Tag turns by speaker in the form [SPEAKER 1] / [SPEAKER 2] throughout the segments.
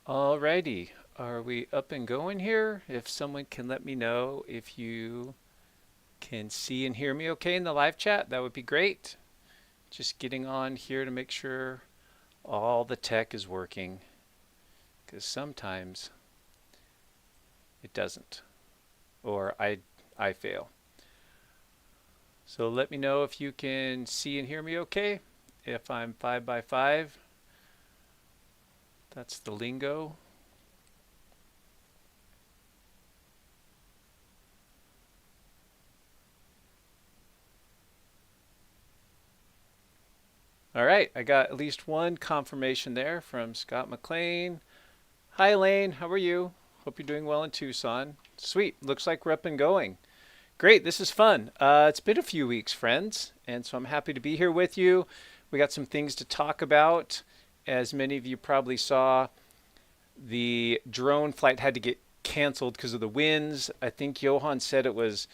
[SPEAKER 1] Alrighty, are we up and going here? If someone can let me know if you can see and hear me okay in the live chat, that would be great. Just getting on here to make sure all the tech is working, because sometimes it doesn't, or I fail. So let me know if you can see and hear me okay. If I'm 5 by 5, that's the lingo. All right, I got at least one confirmation there from Scott McLean. Hi, Elaine. How are you? Hope you're doing well in Tucson. Sweet. Looks like we're up and going. Great. This is fun. It's been a few weeks, friends, and so I'm happy to be here with you. We got some things to talk about. As many of you probably saw, the drone flight had to get canceled because of the winds. I think Johan said it was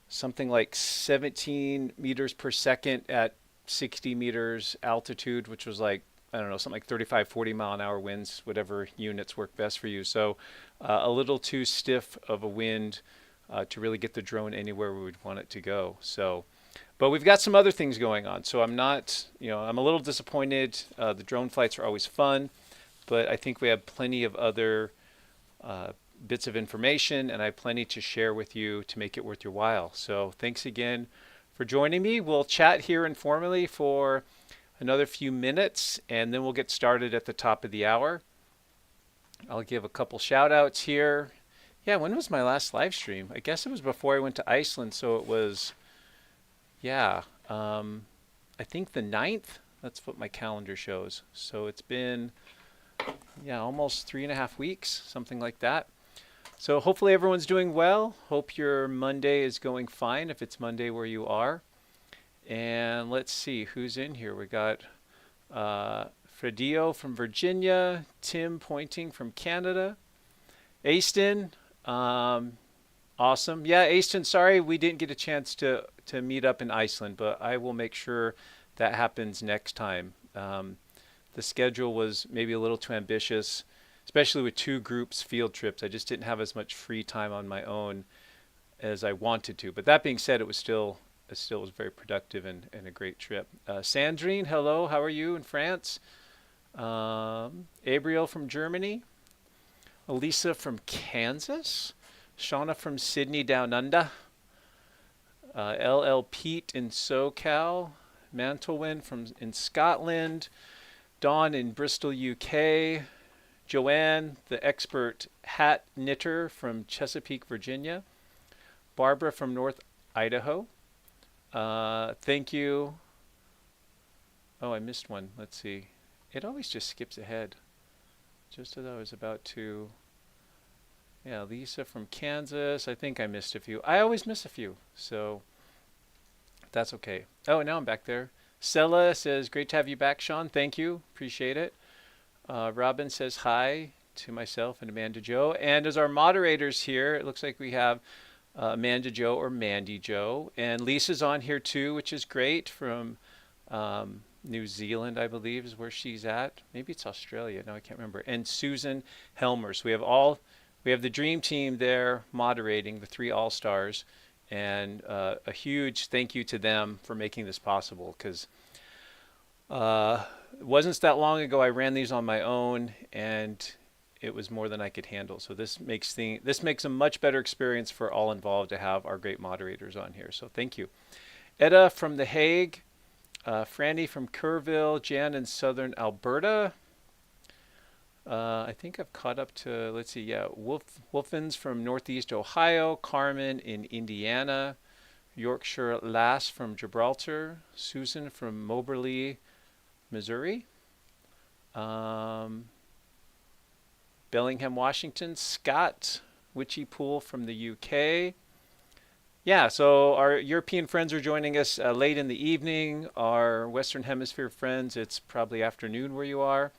[SPEAKER 1] something like 17 meters per second at 60 meters altitude, which was like, I don't know, something like 35, 40-mile-an-hour winds, whatever units work best for you. So a little too stiff of a wind to really get the drone anywhere we would want it to go. So, but we've got some other things going on. So I'm not, I'm a little disappointed. The drone flights are always fun, but I think we have plenty of other uh, bits of information, and I have plenty to share with you to make it worth your while. So thanks again for joining me. We'll chat here informally for another few minutes, and then we'll get started at the top of the hour. I'll give a couple shout outs here. Yeah, when was my last live stream? I guess it was before I went to Iceland, so it was, yeah, I think the 9th. That's what my calendar shows. So it's been, yeah, almost 3.5 weeks, something like that. So hopefully everyone's doing well. Hope your Monday is going fine if it's Monday where you are. And let's see who's in here. We got Fredio from Virginia, Tim Pointing from Canada, Aston. Awesome. Yeah, Aston, sorry we didn't get a chance to meet up in Iceland, but I will make sure that happens next time. The schedule was maybe a little too ambitious, especially with two groups field trips. I just didn't have as much free time on my own as I wanted to. But that being said, it still was very productive and a great trip. Sandrine, hello, how are you in France? Abriel from Germany, Elisa from Kansas, Shauna from Sydney Down Under, LL Pete in SoCal, Mantlewind from in Scotland, Dawn in Bristol, UK, Joanne, the expert hat knitter from Chesapeake, Virginia, Barbara from North Idaho. Thank you. Oh, I missed one. Let's see. It always just skips ahead. Just as I was about to. Yeah, Lisa from Kansas. I think I missed a few. I always miss a few, so that's okay. Oh, now I'm back there. Sella says, great to have you back, Shawn. Thank you. Appreciate it. Robin says hi to myself and Amanda Joe. And as our moderators here, it looks like we have Amanda Joe or Mandy Joe. And Lisa's on here too, which is great, from New Zealand, I believe, is where she's at. Maybe it's Australia. No, I can't remember. And Susan Helmer. So we have the dream team there moderating, the three all-stars. And a huge thank you to them for making this possible, because it wasn't that long ago I ran these on my own, and it was more than I could handle. So this makes a much better experience for all involved to have our great moderators on here. So thank you. Etta from The Hague, Franny from Kerrville, Jan in Southern Alberta. I think I've caught up to, let's see, yeah, Wolfins from Northeast Ohio, Carmen in Indiana, Yorkshire Lass from Gibraltar, Susan from Moberly, Missouri, Bellingham, Washington, Scott Witchy Pool from the UK. Yeah, so our European friends are joining us late in the evening. Our Western Hemisphere friends, it's probably afternoon where you are.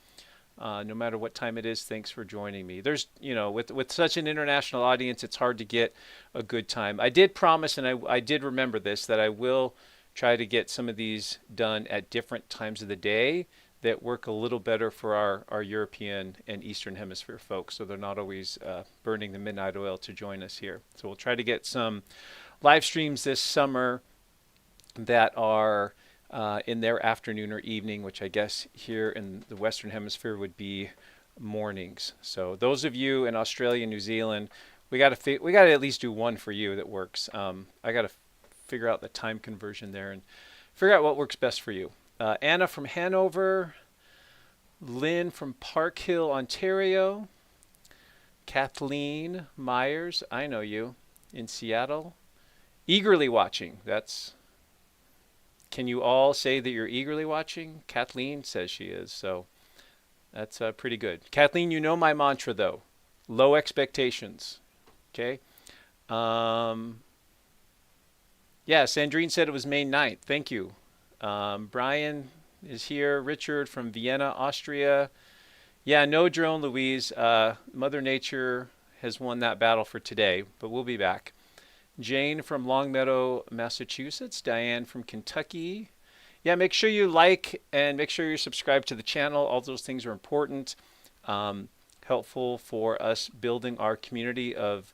[SPEAKER 1] No matter what time it is, thanks for joining me. There's, with such an international audience, it's hard to get a good time. I did promise, and I did remember this, that I will try to get some of these done at different times of the day that work a little better for our European and Eastern Hemisphere folks, so they're not always burning the midnight oil to join us here. So we'll try to get some live streams this summer that are in their afternoon or evening, which I guess here in the Western Hemisphere would be mornings. So those of you in Australia and New Zealand, we got to at least do one for you that works. I got to figure out the time conversion there and figure out what works best for you. Anna from Hanover, Lynn from Park Hill, Ontario, Kathleen Myers, I know you, in Seattle, eagerly watching. Can you all say that you're eagerly watching? Kathleen says she is, so that's pretty good. Kathleen, you know my mantra though, low expectations, okay? Yeah, Sandrine said it was May 9th, thank you. Brian is here. Richard from Vienna, Austria. Yeah, no drone, Louise. Mother Nature has won that battle for today, but we'll be back. Jane from Longmeadow, Massachusetts. Diane from Kentucky. Yeah, make sure you like and make sure you're subscribed to the channel. All those things are important. Helpful for us building our community of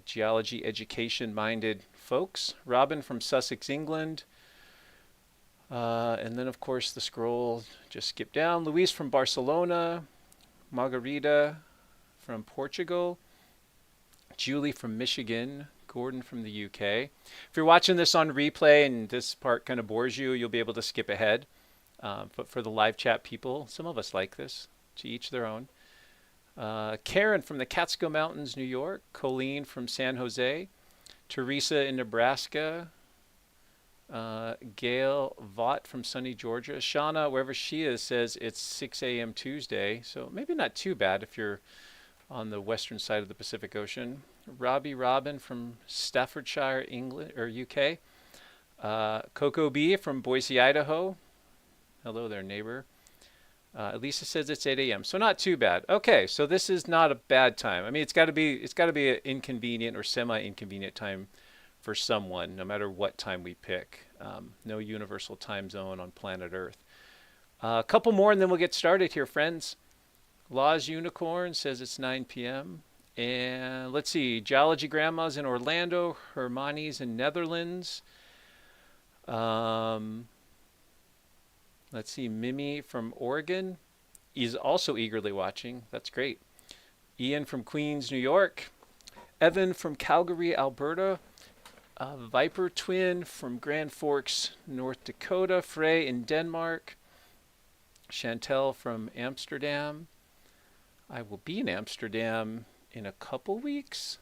[SPEAKER 1] geology education-minded folks. Robin from Sussex, England. And then, of course, the scroll just skip down. Luis from Barcelona. Margarita from Portugal. Julie from Michigan. Gordon from the UK. If you're watching this on replay and this part kind of bores you, you'll be able to skip ahead. But for the live chat people, some of us like this. To each their own. Karen from the Catskill Mountains, New York. Colleen from San Jose. Teresa in Nebraska. Gail Vaught from sunny Georgia. Shauna, wherever she is, says it's 6 a.m. Tuesday, so maybe not too bad if you're on the western side of the Pacific Ocean. Robbie Robin from Staffordshire, England or UK. Coco B from Boise, Idaho. Hello there, neighbor. Lisa says it's 8 a.m., so not too bad. Okay, so this is not a bad time. I mean, it's got to be an inconvenient or semi-inconvenient time for someone, no matter what time we pick. No universal time zone on planet Earth. A couple more and then we'll get started here, friends. Laws Unicorn says it's 9 p.m. And let's see, Geology Grandma's in Orlando, Hermani's in Netherlands. Let's see, Mimi from Oregon is also eagerly watching. That's great. Ian from Queens, New York. Evan from Calgary, Alberta. Viper Twin from Grand Forks, North Dakota. Frey in Denmark. Chantel from Amsterdam. I will be in Amsterdam in a couple weeks.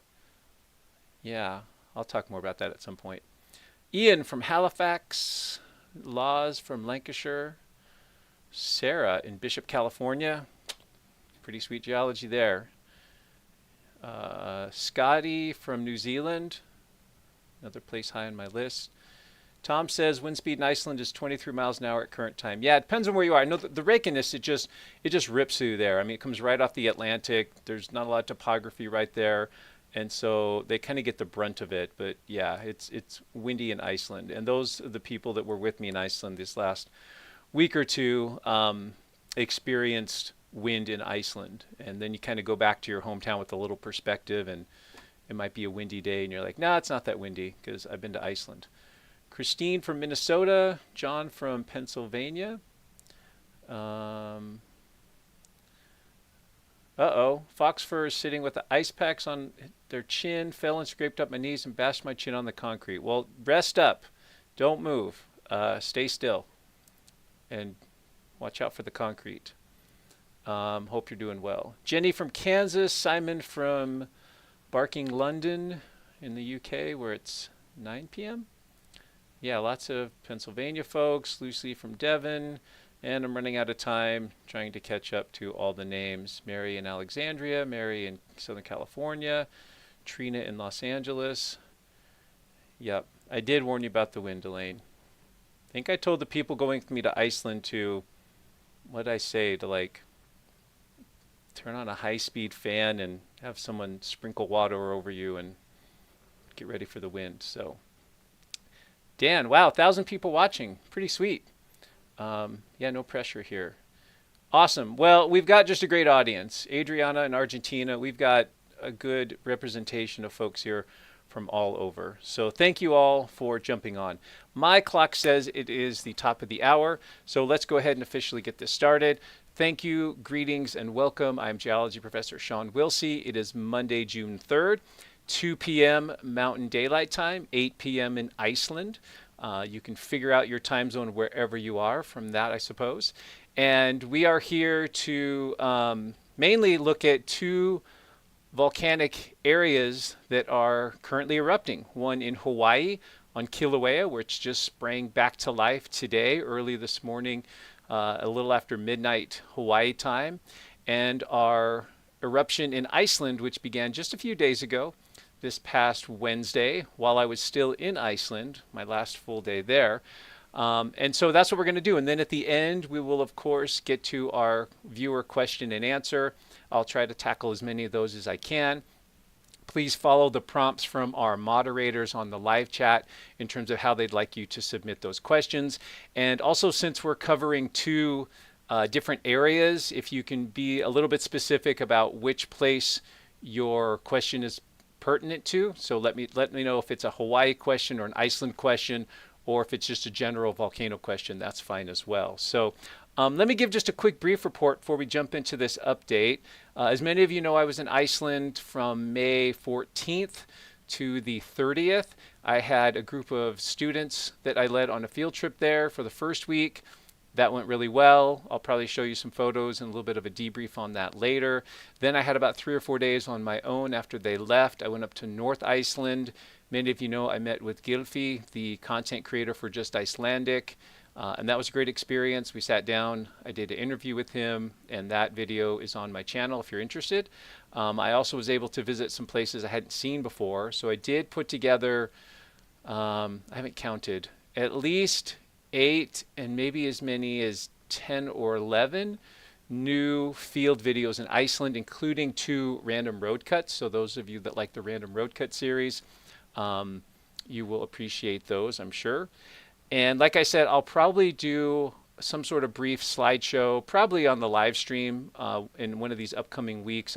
[SPEAKER 1] Yeah, I'll talk more about that at some point. Ian from Halifax. Laws from Lancashire. Sarah in Bishop, California. Pretty sweet geology there. Scotty from New Zealand. Another place high on my list. Tom says wind speed in Iceland is 23 miles an hour at current time. Yeah, it depends on where you are. I know the Reykjanes, it just rips through there. I mean, it comes right off the Atlantic. There's not a lot of topography right there, and so they kind of get the brunt of it. But yeah, it's windy in Iceland, and those are the people that were with me in Iceland this last week or two experienced wind in Iceland, and then you kind of go back to your hometown with a little perspective, and it might be a windy day, and you're like, nah, it's not that windy because I've been to Iceland. Christine from Minnesota. John from Pennsylvania. Fox fur is sitting with the ice packs on their chin. Fell and scraped up my knees and bashed my chin on the concrete. Well, rest up. Don't move. Stay still. And watch out for the concrete. Hope you're doing well. Jenny from Kansas. Simon from Barking, London in the UK, where it's 9 p.m. Yeah, lots of Pennsylvania folks. Lucy from Devon. And I'm running out of time trying to catch up to all the names. Mary in Alexandria. Mary in Southern California. Trina in Los Angeles. Yep, I did warn you about the wind, Elaine. I think I told the people going with me to Iceland to, what did I say, to like turn on a high-speed fan and have someone sprinkle water over you and get ready for the wind. So, Dan, wow, 1,000 people watching. Pretty sweet. Yeah, no pressure here. Awesome. Well, we've got just a great audience. Adriana in Argentina, we've got a good representation of folks here from all over. So thank you all for jumping on. My clock says it is the top of the hour, so let's go ahead and officially get this started. Thank you, greetings, and welcome. I'm Geology Professor Shawn Willsey. It is Monday, June 3rd, 2 p.m. Mountain Daylight Time, 8 p.m. in Iceland. You can figure out your time zone wherever you are from that, I suppose. And we are here to mainly look at two volcanic areas that are currently erupting. One in Hawaii on Kilauea, which just sprang back to life today, early this morning, a little after midnight Hawaii time, and our eruption in Iceland, which began just a few days ago, this past Wednesday, while I was still in Iceland, my last full day there. And so that's what we're going to do. And then at the end, we will, of course, get to our viewer question and answer. I'll try to tackle as many of those as I can. Please follow the prompts from our moderators on the live chat in terms of how they'd like you to submit those questions. And also, since we're covering two different areas, if you can be a little bit specific about which place your question is pertinent to. So let me know if it's a Hawaii question or an Iceland question, or if it's just a general volcano question, that's fine as well. So let me give just a quick brief report before we jump into this update. As many of you know, I was in Iceland from May 14th to the 30th. I had a group of students that I led on a field trip there for the first week. That went really well. I'll probably show you some photos and a little bit of a debrief on that later. Then I had about 3 or 4 days on my own after they left. I went up to North Iceland. Many of you know I met with Gylfi, the content creator for Just Icelandic, and that was a great experience. We sat down, I did an interview with him, and that video is on my channel if you're interested. I also was able to visit some places I hadn't seen before, so I did put together, I haven't counted, at least 8 and maybe as many as 10 or 11 new field videos in Iceland, including 2 random road cuts. So those of you that like the random road cut series, you will appreciate those, I'm sure. And like I said, I'll probably do some sort of brief slideshow, probably on the live stream in one of these upcoming weeks.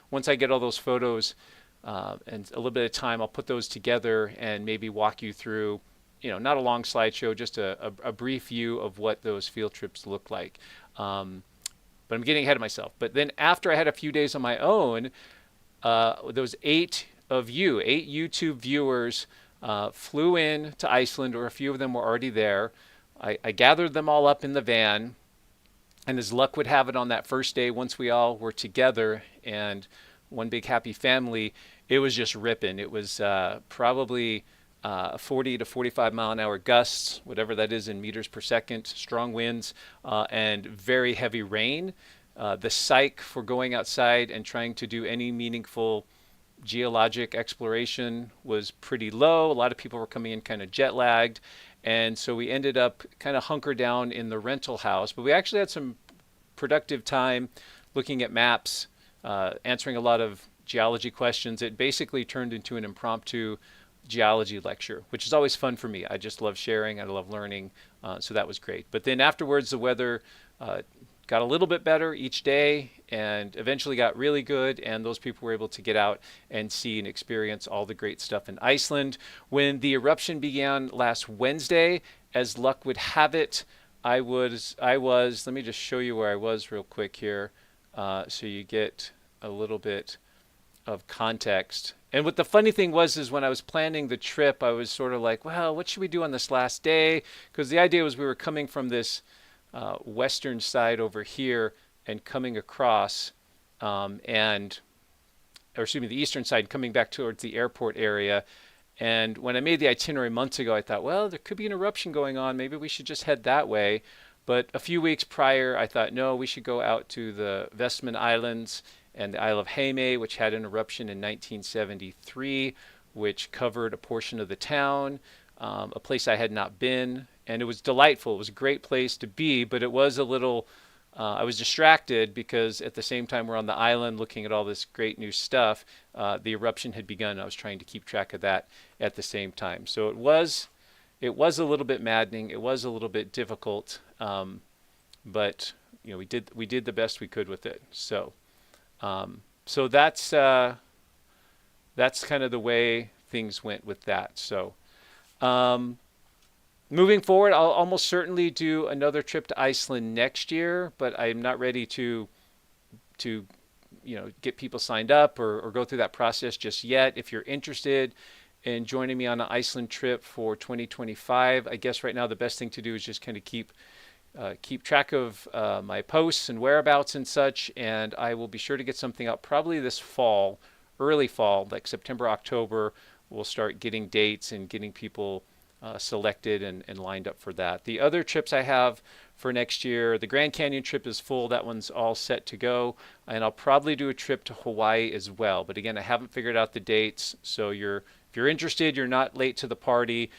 [SPEAKER 1] Once I get all those photos and a little bit of time, I'll put those together and maybe walk you through, not a long slideshow, just a brief view of what those field trips look like. But I'm getting ahead of myself. But then after I had a few days on my own, those 8 YouTube viewers flew in to Iceland, or a few of them were already there. I gathered them all up in the van, and as luck would have it, on that first day, once we all were together and one big happy family, it was just ripping. It was probably 40 to 45 mile an hour gusts, whatever that is in meters per second, strong winds, and very heavy rain. The psych for going outside and trying to do any meaningful geologic exploration was pretty low. A lot of people were coming in kind of jet lagged, and so we ended up kind of hunkered down in the rental house. But we actually had some productive time looking at maps, answering a lot of geology questions. It basically turned into an impromptu geology lecture, which is always fun for me. I just love sharing, I love learning, so that was great. But then afterwards, the weather got a little bit better each day and eventually got really good, and those people were able to get out and see and experience all the great stuff in Iceland. When the eruption began last Wednesday, as luck would have it, I was let me just show you where I was real quick here, so you get a little bit of context. And what the funny thing was is when I was planning the trip, I was sort of like, well, what should we do on this last day? Because the idea was we were coming from this western side over here and coming across, or excuse me, the eastern side, coming back towards the airport area. And when I made the itinerary months ago, I thought, well, there could be an eruption going on. Maybe we should just head that way. But a few weeks prior, I thought, no, we should go out to the Vestman Islands and the Isle of Heimaey, which had an eruption in 1973, which covered a portion of the town, a place I had not been. And it was delightful. It was a great place to be, but it was a little, I was distracted because at the same time we're on the island looking at all this great new stuff, the eruption had begun. I was trying to keep track of that at the same time. So it was a little bit maddening. It was a little bit difficult, but we did the best we could with it. So so that's kind of the way things went with that. So moving forward, I'll almost certainly do another trip to Iceland next year, but I'm not ready to get people signed up or go through that process just yet. If you're interested in joining me on an Iceland trip for 2025, I guess right now the best thing to do is just kind of keep track of my posts and whereabouts and such, and I will be sure to get something out probably this fall, early fall, like September, October. We'll start getting dates and getting people selected and lined up for that. The other trips I have for next year, the Grand Canyon trip is full. That one's all set to go. And I'll probably do a trip to Hawaii as well. But again, I haven't figured out the dates. So if you're interested, you're not late to the party,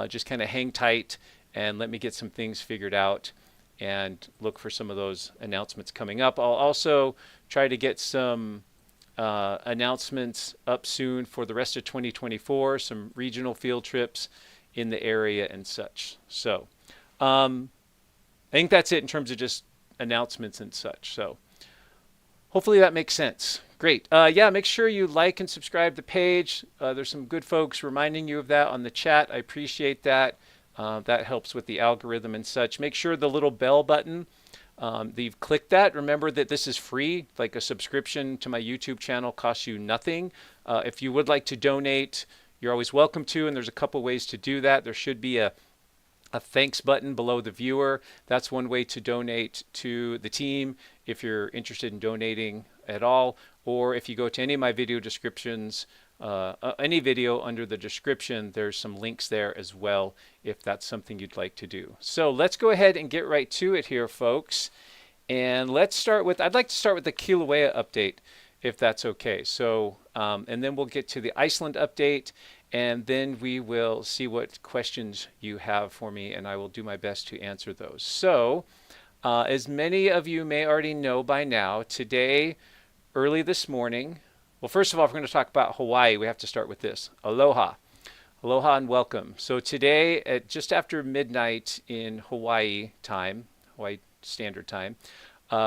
[SPEAKER 1] just kind of hang tight and let me get some things figured out and look for some of those announcements coming up. I'll also try to get some announcements up soon for the rest of 2024, some regional field trips in the area and such. So I think that's it in terms of just announcements and such. So hopefully that makes sense. Great. Yeah, make sure you like and subscribe to the page. There's some good folks reminding you of that on the chat. I appreciate that. That helps with the algorithm and such. Make sure the little bell button, that you've clicked that. Remember that this is free, like a subscription to my YouTube channel costs you nothing. If you would like to donate, you're always welcome to, and there's a couple ways to do that. There should be a thanks button below the viewer. That's one way to donate to the team if you're interested in donating at all. Or if you go to any of my video descriptions, any video under the description, there's some links there as well if that's something you'd like to do. So let's go ahead and get right to it here, folks. And I'd like to start with the Kilauea update, if that's okay. So, and then we'll get to the Iceland update, and then we will see what questions you have for me, and I will do my best to answer those. So, as many of you may already know by now, today, early this morning, well, first of all, if we're going to talk about Hawaii, we have to start with this. Aloha. Aloha and welcome. So today, at just after midnight in Hawaii time, Hawaii Standard Time,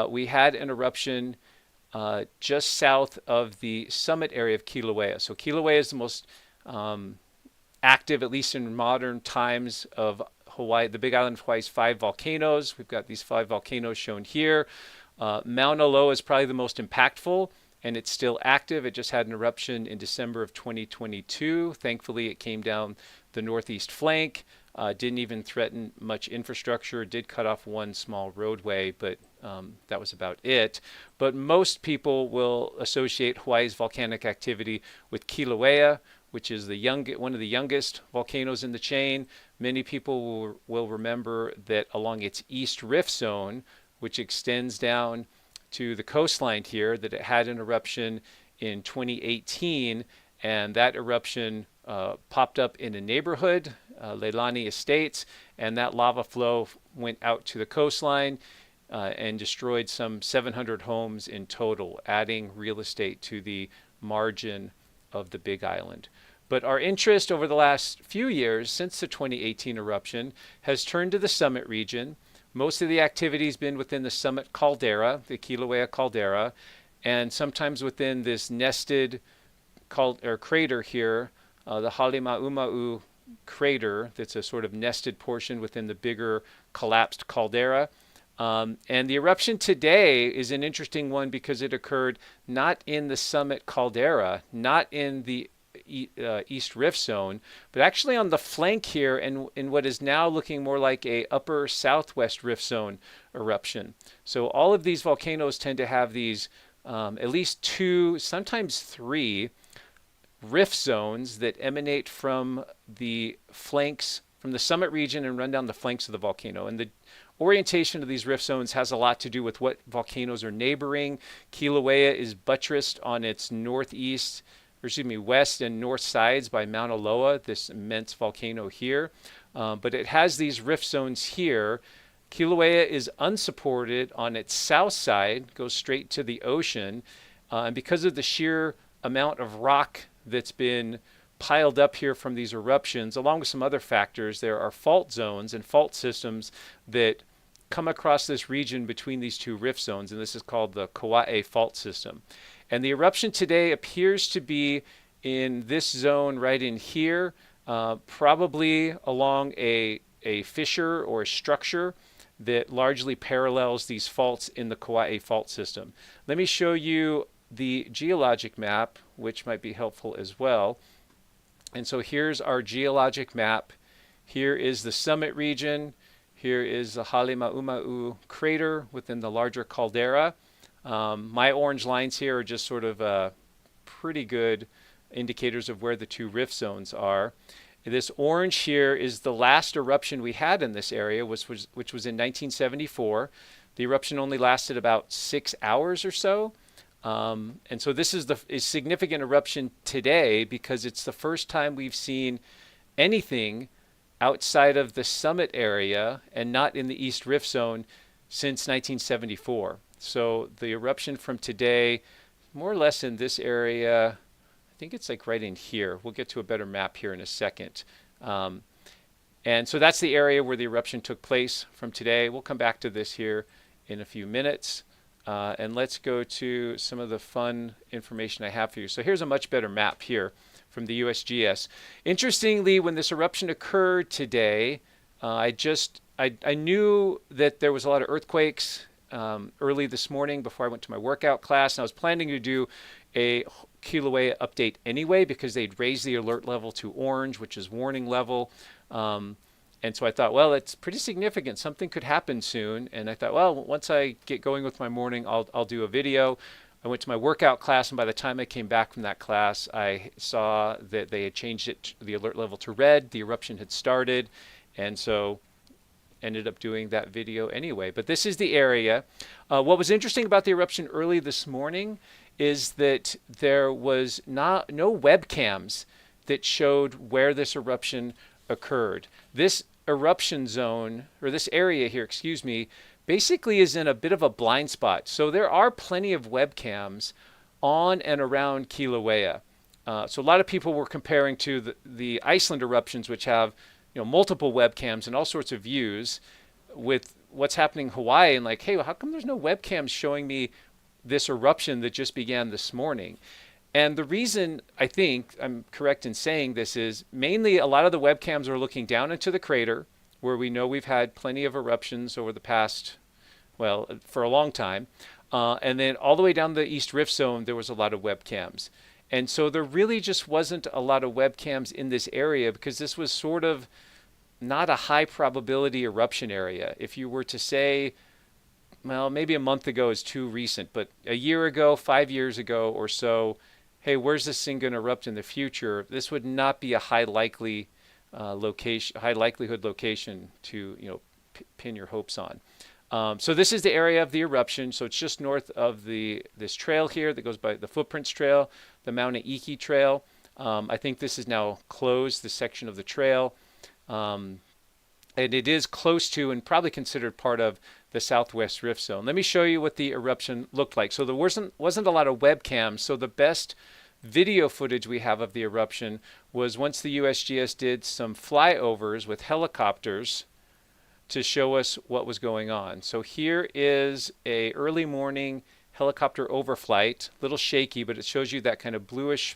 [SPEAKER 1] we had an eruption just south of the summit area of Kilauea. So Kilauea is the most active, at least in modern times, of Hawaii, the Big Island of Hawaii's 5 volcanoes. We've got these 5 volcanoes shown here. Mauna Loa is probably the most impactful, and it's still active. It just had an eruption in December of 2022. Thankfully, it came down the northeast flank. Didn't even threaten much infrastructure. Did cut off one small roadway, but that was about it. But most people will associate Hawaii's volcanic activity with Kilauea, which is one of the youngest volcanoes in the chain. Many people will remember that along its east rift zone, which extends down to the coastline here, that it had an eruption in 2018, and that eruption popped up in a neighborhood, Leilani Estates, and that lava flow went out to the coastline and destroyed some 700 homes in total, adding real estate to the margin of the Big Island. But our interest over the last few years, since the 2018 eruption, has turned to the summit region. Most of the activity has been within the summit caldera, the Kilauea caldera, and sometimes within this nested crater here, the Halemaumau crater, that's a sort of nested portion within the bigger collapsed caldera. And the eruption today is an interesting one because it occurred not in the summit caldera, not in the east rift zone, but actually on the flank here and in what is now looking more like a upper southwest rift zone eruption. So all of these volcanoes tend to have these at least 2, sometimes 3 rift zones that emanate from the flanks, from the summit region and run down the flanks of the volcano. And the orientation of these rift zones has a lot to do with what volcanoes are neighboring. Kilauea is buttressed on its west and north sides by Mauna Loa, this immense volcano here. But it has these rift zones here. Kilauea is unsupported on its south side, goes straight to the ocean. And because of the sheer amount of rock that's been piled up here from these eruptions, along with some other factors, there are fault zones and fault systems that come across this region between these two rift zones, and this is called the Kilauea fault system. And the eruption today appears to be in this zone right in here, probably along a fissure or a structure that largely parallels these faults in the Kilauea fault system. Let me show you the geologic map, which might be helpful as well. And so here's our geologic map. Here is the summit region. Here is the Halemau'uma'u crater within the larger caldera. My orange lines here are just sort of pretty good indicators of where the two rift zones are. This orange here is the last eruption we had in this area, which was in 1974. The eruption only lasted about 6 hours or so. And so this is a significant eruption today because it's the first time we've seen anything outside of the summit area and not in the East Rift Zone since 1974. So the eruption from today, more or less in this area, I think it's like right in here. We'll get to a better map here in a second. And so that's the area where the eruption took place from today. We'll come back to this here in a few minutes. And let's go to some of the fun information I have for you. So here's a much better map here from the USGS. Interestingly, when this eruption occurred today, I knew that there was a lot of earthquakes early this morning before I went to my workout class. And I was planning to do a Kilauea update anyway because they'd raised the alert level to orange, which is warning level. And so I thought, well, it's pretty significant. Something could happen soon. And I thought, well, once I get going with my morning, I'll do a video. I went to my workout class, and by the time I came back from that class, I saw that they had changed the alert level to red. The eruption had started, and so ended up doing that video anyway. But this is the area. What was interesting about the eruption early this morning is that there was no webcams that showed where this eruption occurred. This eruption zone, or this area here, excuse me, basically is in a bit of a blind spot. So there are plenty of webcams on and around Kilauea. So a lot of people were comparing to the Iceland eruptions, which have multiple webcams and all sorts of views, with what's happening in Hawaii, and like, hey, well, how come there's no webcams showing me this eruption that just began this morning? And the reason I think I'm correct in saying this is mainly a lot of the webcams are looking down into the crater, where we know we've had plenty of eruptions over the past, well, for a long time. And then all the way down the East Rift Zone, there was a lot of webcams. And so there really just wasn't a lot of webcams in this area because this was sort of not a high probability eruption area. If you were to say, well, maybe a month ago is too recent, but a year ago, 5 years ago or so, hey, where's this thing going to erupt in the future? This would not be a high likelihood location to pin your hopes on. So this is the area of the eruption. So it's just north of this trail here that goes by the Footprints Trail, the Mauna Iki Trail. I think this is now closed, this section of the trail. And it is close to and probably considered part of the Southwest Rift Zone. Let me show you what the eruption looked like. So there wasn't a lot of webcams. So the best video footage we have of the eruption was once the USGS did some flyovers with helicopters to show us what was going on. So here is a early morning helicopter overflight, a little shaky, but it shows you that kind of bluish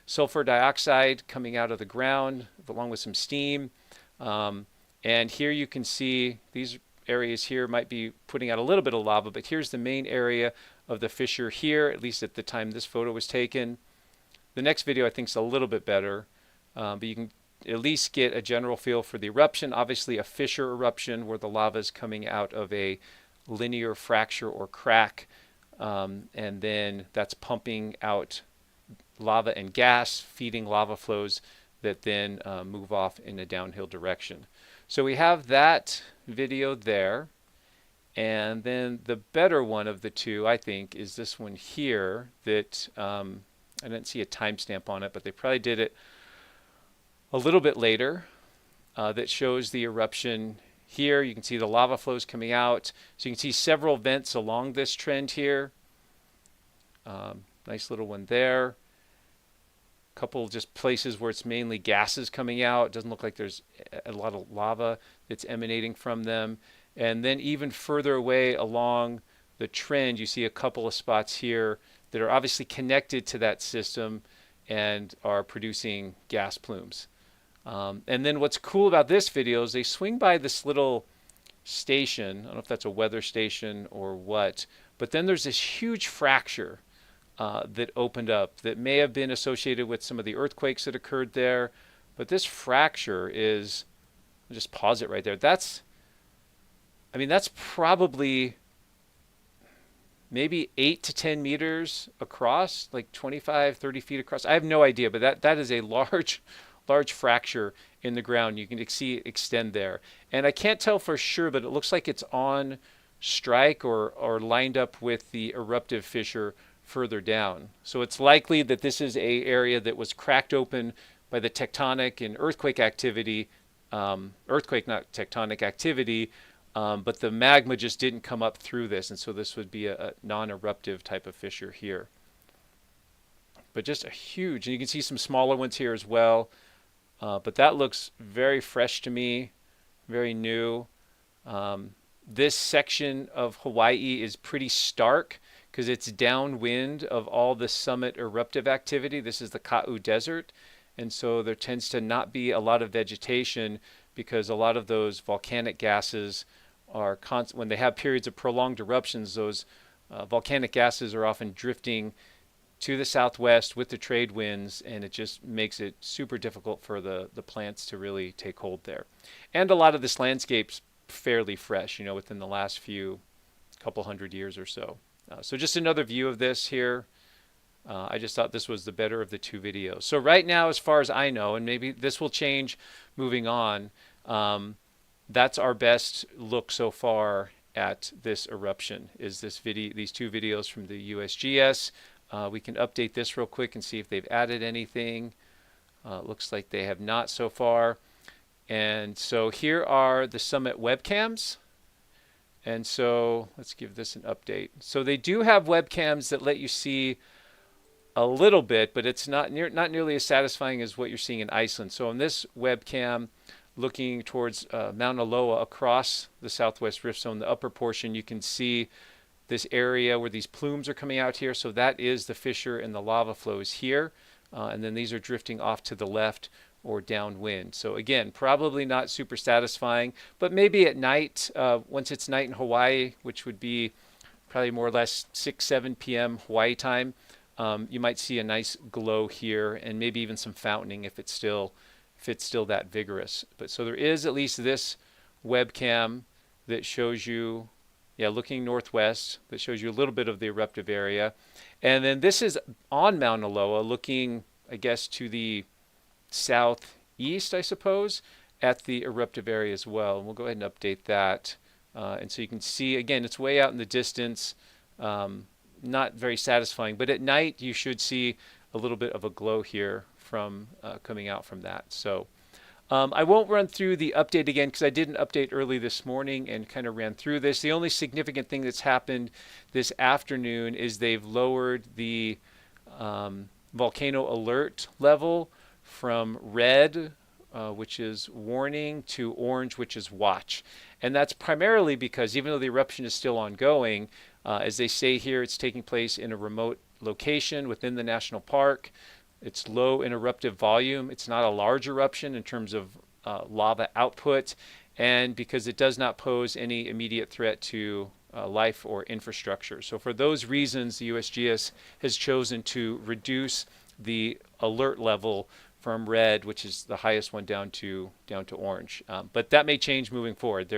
[SPEAKER 1] sulfur dioxide coming out of the ground along with some steam. And here you can see these areas here might be putting out a little bit of lava, but here's the main area of the fissure here, at least at the time this photo was taken. The next video I think is a little bit better, but you can at least get a general feel for the eruption. Obviously a fissure eruption where the lava is coming out of a linear fracture or crack, and then that's pumping out lava and gas, feeding lava flows that then move off in a downhill direction. So we have that video there. And then the better one of the two, I think, is this one here that I didn't see a timestamp on it, but they probably did it a little bit later, that shows the eruption here. You can see the lava flows coming out. So you can see several vents along this trend here. Nice little one there. Couple just places where it's mainly gases coming out. It doesn't look like there's a lot of lava that's emanating from them. And then even further away along the trend, you see a couple of spots here that are obviously connected to that system and are producing gas plumes. And then what's cool about this video is they swing by this little station. I don't know if that's a weather station or what, but then there's this huge fracture that opened up that may have been associated with some of the earthquakes that occurred there. But this fracture is, I'll just pause it right there. That's probably maybe 8 to 10 meters across, like 25, 30 feet across. I have no idea, but that is a large fracture in the ground. You can see it extend there. And I can't tell for sure, but it looks like it's on strike or lined up with the eruptive fissure further down. So it's likely that this is a area that was cracked open by the tectonic and earthquake activity, earthquake, not tectonic activity, but the magma just didn't come up through this, and so this would be a non-eruptive type of fissure here. But just a huge, and you can see some smaller ones here as well, but that looks very fresh to me, very new. This section of Hawaii is pretty stark because it's downwind of all the summit eruptive activity. This is the Ka'u Desert, and so there tends to not be a lot of vegetation because a lot of those volcanic gases are when they have periods of prolonged eruptions, those volcanic gases are often drifting to the southwest with the trade winds, and it just makes it super difficult for the plants to really take hold there. And a lot of this landscape's fairly fresh, within the last couple hundred years or so. So just another view of this here. I just thought this was the better of the two videos. So right now, as far as I know, and maybe this will change moving on, that's our best look so far at this eruption, is these two videos from the USGS. We can update this real quick and see if they've added anything. Looks like they have not so far. And so here are the summit webcams. And so let's give this an update. So they do have webcams that let you see a little bit, but it's not nearly as satisfying as what you're seeing in Iceland. So on this webcam, looking towards Mauna Loa across the southwest rift zone, the upper portion, you can see this area where these plumes are coming out here. So that is the fissure, and the lava flow is here. And then these are drifting off to the left or downwind. So again, probably not super satisfying, but maybe at night, once it's night in Hawaii, which would be probably more or less 6, 7 p.m. Hawaii time, you might see a nice glow here, and maybe even some fountaining if it's still that vigorous. But so there is at least this webcam that shows you, looking northwest, that shows you a little bit of the eruptive area. And then this is on Mauna Loa, looking, I guess, to the southeast, I suppose, at the eruptive area as well. And we'll go ahead and update that. And so you can see, again, it's way out in the distance, not very satisfying. But at night, you should see a little bit of a glow here from coming out from that. So I won't run through the update again because I did an update early this morning and kind of ran through this. The only significant thing that's happened this afternoon is they've lowered the volcano alert level from red, which is warning, to orange, which is watch. And that's primarily because even though the eruption is still ongoing, as they say here, it's taking place in a remote location within the national park. It's low in eruptive volume. It's not a large eruption in terms of lava output, and because it does not pose any immediate threat to life or infrastructure. So for those reasons, the USGS has chosen to reduce the alert level from red, which is the highest one, down to orange. But that may change moving forward.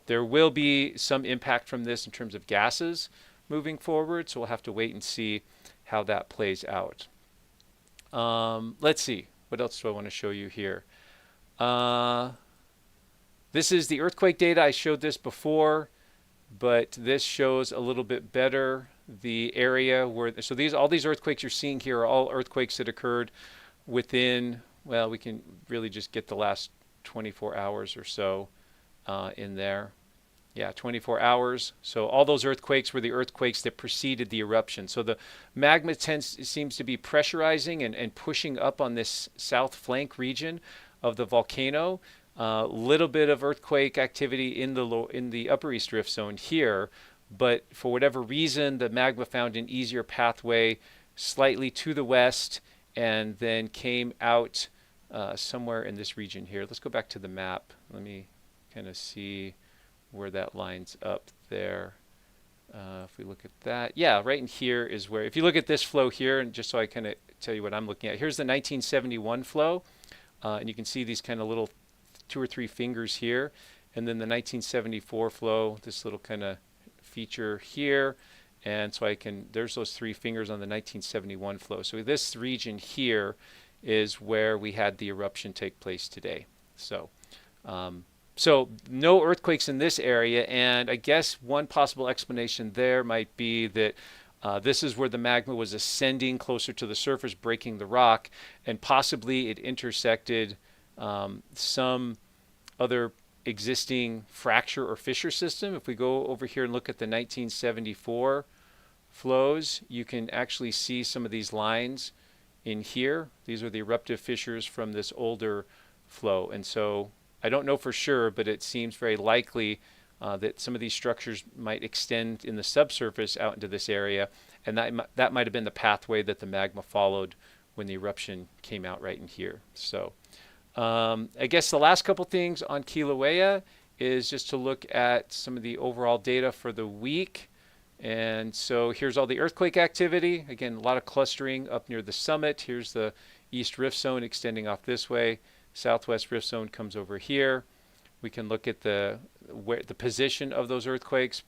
[SPEAKER 1] There will be some impact from this in terms of gases moving forward, so we'll have to wait and see how that plays out. Let's see. What else do I want to show you here? This is the earthquake data. I showed this before, but this shows a little bit better the area where. So all these earthquakes you're seeing here are all earthquakes that occurred within. Well, we can really just get the last 24 hours or so in there. Yeah, 24 hours. So all those earthquakes were the earthquakes that preceded the eruption. So the magma seems to be pressurizing and pushing up on this south flank region of the volcano. Little bit of earthquake activity in the upper east rift zone here, but for whatever reason, the magma found an easier pathway slightly to the west and then came out somewhere in this region here. Let's go back to the map. Let me kind of see where that lines up there. If we look at that, yeah, right in here is where, if you look at this flow here, and just so I kind of tell you what I'm looking at, here's the 1971 flow, and you can see these kind of little 2 or 3 fingers here, and then the 1974 flow, this little kind of feature here, and so there's those 3 fingers on the 1971 flow. So this region here is where we had the eruption take place today. So no earthquakes in this area, and I guess one possible explanation there might be that this is where the magma was ascending closer to the surface, breaking the rock, and possibly it intersected some other existing fracture or fissure system. If we go over here and look at the 1974 flows, you can actually see some of these lines in here. These are the eruptive fissures from this older flow, and so I don't know for sure, but it seems very likely that some of these structures might extend in the subsurface out into this area, and that might have been the pathway that the magma followed when the eruption came out right in here. So I guess the last couple things on Kilauea is just to look at some of the overall data for the week. And so here's all the earthquake activity. Again, a lot of clustering up near the summit. Here's the east rift zone extending off this way. Southwest rift zone comes over here. We can look at the position of those earthquakes,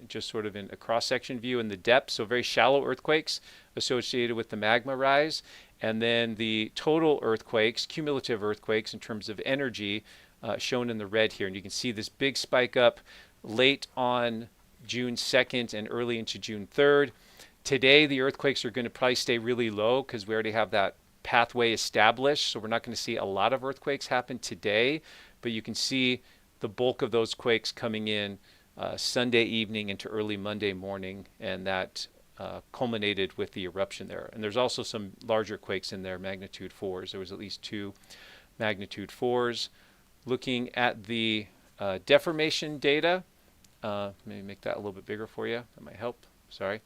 [SPEAKER 1] just sort of in a cross-section view, and the depth. So very shallow earthquakes associated with the magma rise. And then the total earthquakes, cumulative earthquakes in terms of energy, shown in the red here. And you can see this big spike up late on June 2nd and early into June 3rd. Today, the earthquakes are going to probably stay really low because we already have that pathway established, so we're not going to see a lot of earthquakes happen today, but you can see the bulk of those quakes coming in Sunday evening into early Monday morning, and that culminated with the eruption there. And there's also some larger quakes in there, magnitude 4s. There was at least 2 magnitude 4s. Looking at the deformation data, maybe make that a little bit bigger for you. That might help. Sorry.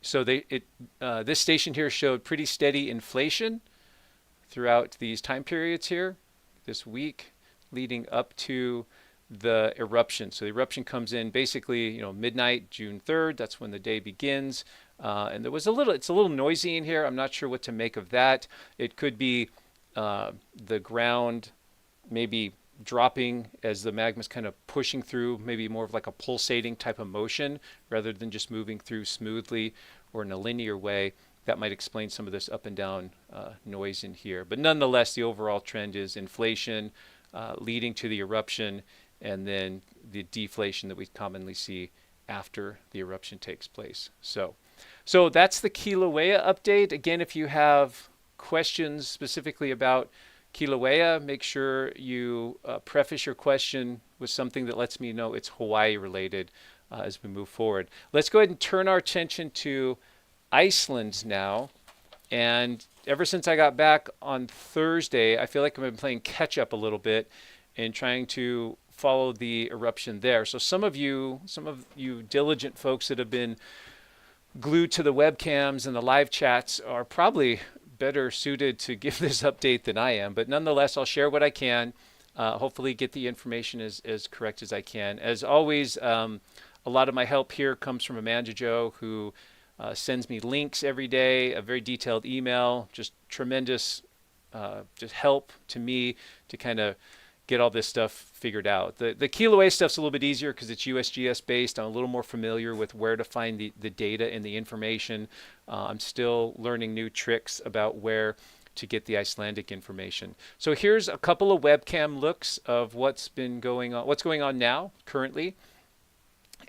[SPEAKER 1] So this station here showed pretty steady inflation throughout these time periods here, this week leading up to the eruption. So the eruption comes in basically, midnight, June 3rd. That's when the day begins. And it's a little noisy in here. I'm not sure what to make of that. It could be the ground maybe dropping as the magma's kind of pushing through, maybe more of like a pulsating type of motion rather than just moving through smoothly or in a linear way. That might explain some of this up and down noise in here. But nonetheless, the overall trend is inflation leading to the eruption, and then the deflation that we commonly see after the eruption takes place. So that's the Kilauea update. Again, if you have questions specifically about Kilauea, make sure you preface your question with something that lets me know it's Hawaii related as we move forward. Let's go ahead and turn our attention to Iceland now. And ever since I got back on Thursday, I feel like I've been playing catch up a little bit and trying to follow the eruption there. So some of you diligent folks that have been glued to the webcams and the live chats are probably better suited to give this update than I am. But nonetheless, I'll share what I can, hopefully get the information as correct as I can. As always, a lot of my help here comes from Amanda Jo, who sends me links every day, a very detailed email, just tremendous just help to me to kind of get all this stuff figured out. The Kilauea stuff's a little bit easier because it's USGS based. I'm a little more familiar with where to find the data and the information. I'm still learning new tricks about where to get the Icelandic information. So here's a couple of webcam looks of what's going on now currently